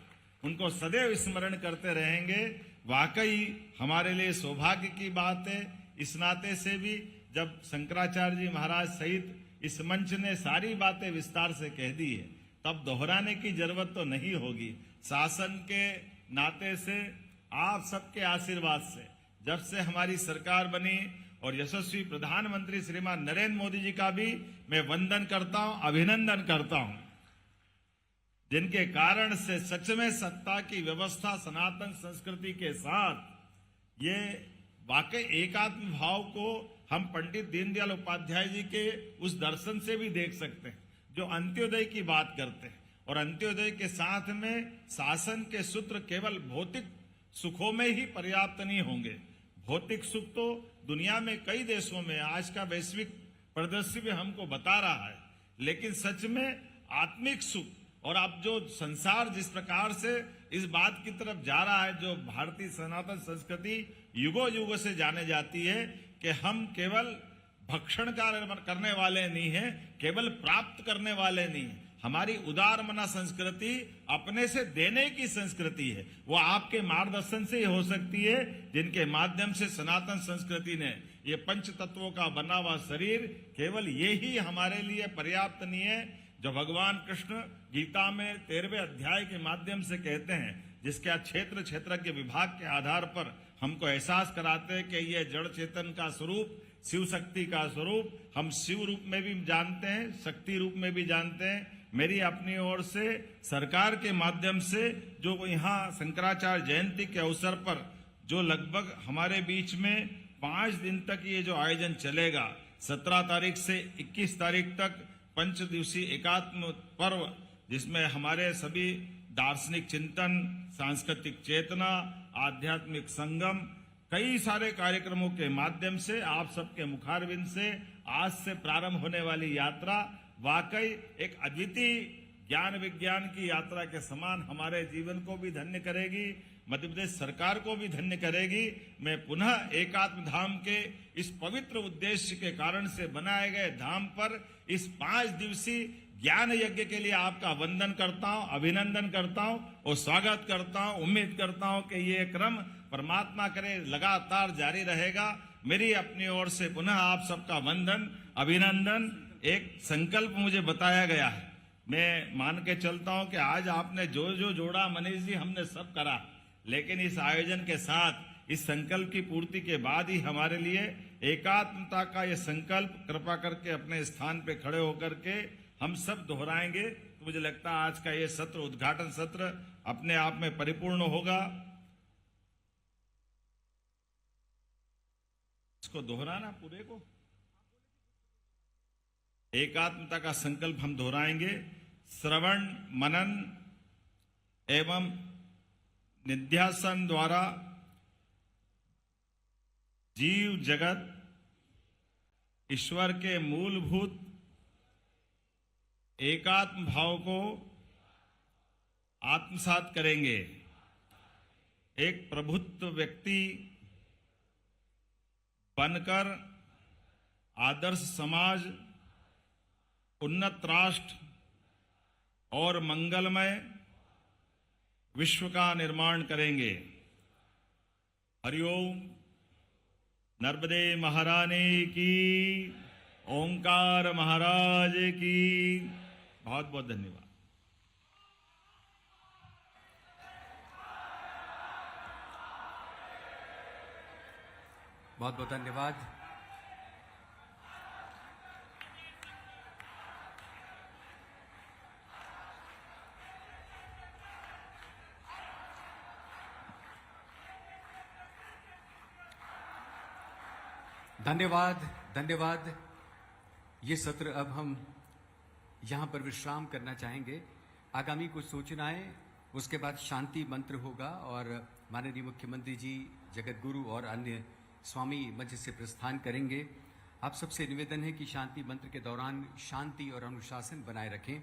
उनको सदैव स्मरण करते रहेंगे। वाकई हमारे लिए सौभाग्य की बात है। इस नाते से भी जब शंकराचार्य जी महाराज सहित इस मंच ने सारी बातें विस्तार से कह दी है, तब दोहराने की जरूरत तो नहीं होगी। शासन के नाते से आप सबके आशीर्वाद से जब से हमारी सरकार बनी और यशस्वी प्रधानमंत्री श्रीमान नरेंद्र मोदी जी का भी मैं वंदन करता हूं, अभिनंदन करता हूं, जिनके कारण से सच में सत्ता की व्यवस्था सनातन संस्कृति के साथ ये वाकई एकात्म भाव को हम पंडित दीनदयाल उपाध्याय जी के उस दर्शन से भी देख सकते हैं, जो अंत्योदय की बात करते हैं। और अंत्योदय के साथ में शासन के सूत्र केवल भौतिक सुखों में ही पर्याप्त नहीं होंगे। भौतिक सुख तो दुनिया में कई देशों में आज का वैश्विक परिदृश्य भी हमको बता रहा है, लेकिन सच में आत्मिक सुख और अब जो संसार जिस प्रकार से इस बात की तरफ जा रहा है, जो भारतीय सनातन संस्कृति युगों युगों से जाने जाती है कि हम केवल भक्षण करने वाले नहीं हैं, केवल प्राप्त करने वाले नहीं हैं। हमारी उदार मना संस्कृति अपने से देने की संस्कृति है। वो आपके मार्गदर्शन से ही हो सकती है, जिनके माध्यम से सनातन संस्कृति ने ये पंच तत्वों का बना हुआ शरीर केवल ये ही हमारे लिए पर्याप्त नहीं है। जो भगवान कृष्ण गीता में 13वें अध्याय के माध्यम से कहते हैं, जिसके क्षेत्र क्षेत्र के विभाग के आधार पर हमको एहसास कराते हैं कि ये जड़ चेतन का स्वरूप, शिव शक्ति का स्वरूप हम शिव रूप में भी जानते हैं, शक्ति रूप में भी जानते हैं। मेरी अपनी ओर से सरकार के माध्यम से जो यहाँ शंकराचार्य जयंती के अवसर पर जो लगभग हमारे बीच में 5 दिन तक ये जो आयोजन चलेगा, 17 तारीख से 21 तारीख तक 5 दिवसीय एकात्म पर्व, जिसमें हमारे सभी दार्शनिक चिंतन, सांस्कृतिक चेतना, आध्यात्मिक संगम, कई सारे कार्यक्रमों के माध्यम से आप सबके मुखारविंद से आज से प्रारंभ होने वाली यात्रा वाकई एक अद्वितीय ज्ञान विज्ञान की यात्रा के समान हमारे जीवन को भी धन्य करेगी, मध्य प्रदेश सरकार को भी धन्य करेगी। मैं पुनः एकात्म धाम के इस पवित्र उद्देश्य के कारण से बनाए गए धाम पर इस 5 दिवसीय ज्ञान यज्ञ के लिए आपका वंदन करता हूं, अभिनंदन करता हूं और स्वागत करता हूं। उम्मीद करता हूं कि ये क्रम परमात्मा करे लगातार जारी रहेगा। मेरी अपनी ओर से पुनः आप सबका वंदन, अभिनंदन। एक संकल्प मुझे बताया गया है, मैं मान के चलता हूं कि आज आपने जो जो जोड़ा मनीष जी, हमने सब करा, लेकिन इस आयोजन के साथ इस संकल्प की पूर्ति के बाद ही हमारे लिए एकात्मता का ये संकल्प कृपा करके अपने स्थान पे खड़े होकर के हम सब दोहराएंगे। तो मुझे लगता है आज का ये सत्र, उद्घाटन सत्र अपने आप में परिपूर्ण होगा। इसको दोहराना पूरे को, एकात्मता का संकल्प हम दोहराएंगे। श्रवण, मनन एवं निध्यासन द्वारा जीव जगत ईश्वर के मूलभूत एकात्म भाव को आत्मसात करेंगे। एक प्रभुत्व व्यक्ति बनकर आदर्श समाज, उन्नत राष्ट्र और मंगलमय विश्व का निर्माण करेंगे। हरिओम। नर्मदे महारानी की, ओंकार महाराज की। बहुत बहुत धन्यवाद। बहुत बहुत धन्यवाद। धन्यवाद, धन्यवाद। ये सत्र अब हम यहाँ पर विश्राम करना चाहेंगे। आगामी कुछ सूचनाएं, उसके बाद शांति मंत्र होगा और माननीय मुख्यमंत्री जी, जगत गुरु और अन्य स्वामी मंच से प्रस्थान करेंगे। आप सबसे निवेदन है कि शांति मंत्र के दौरान शांति और अनुशासन बनाए रखें।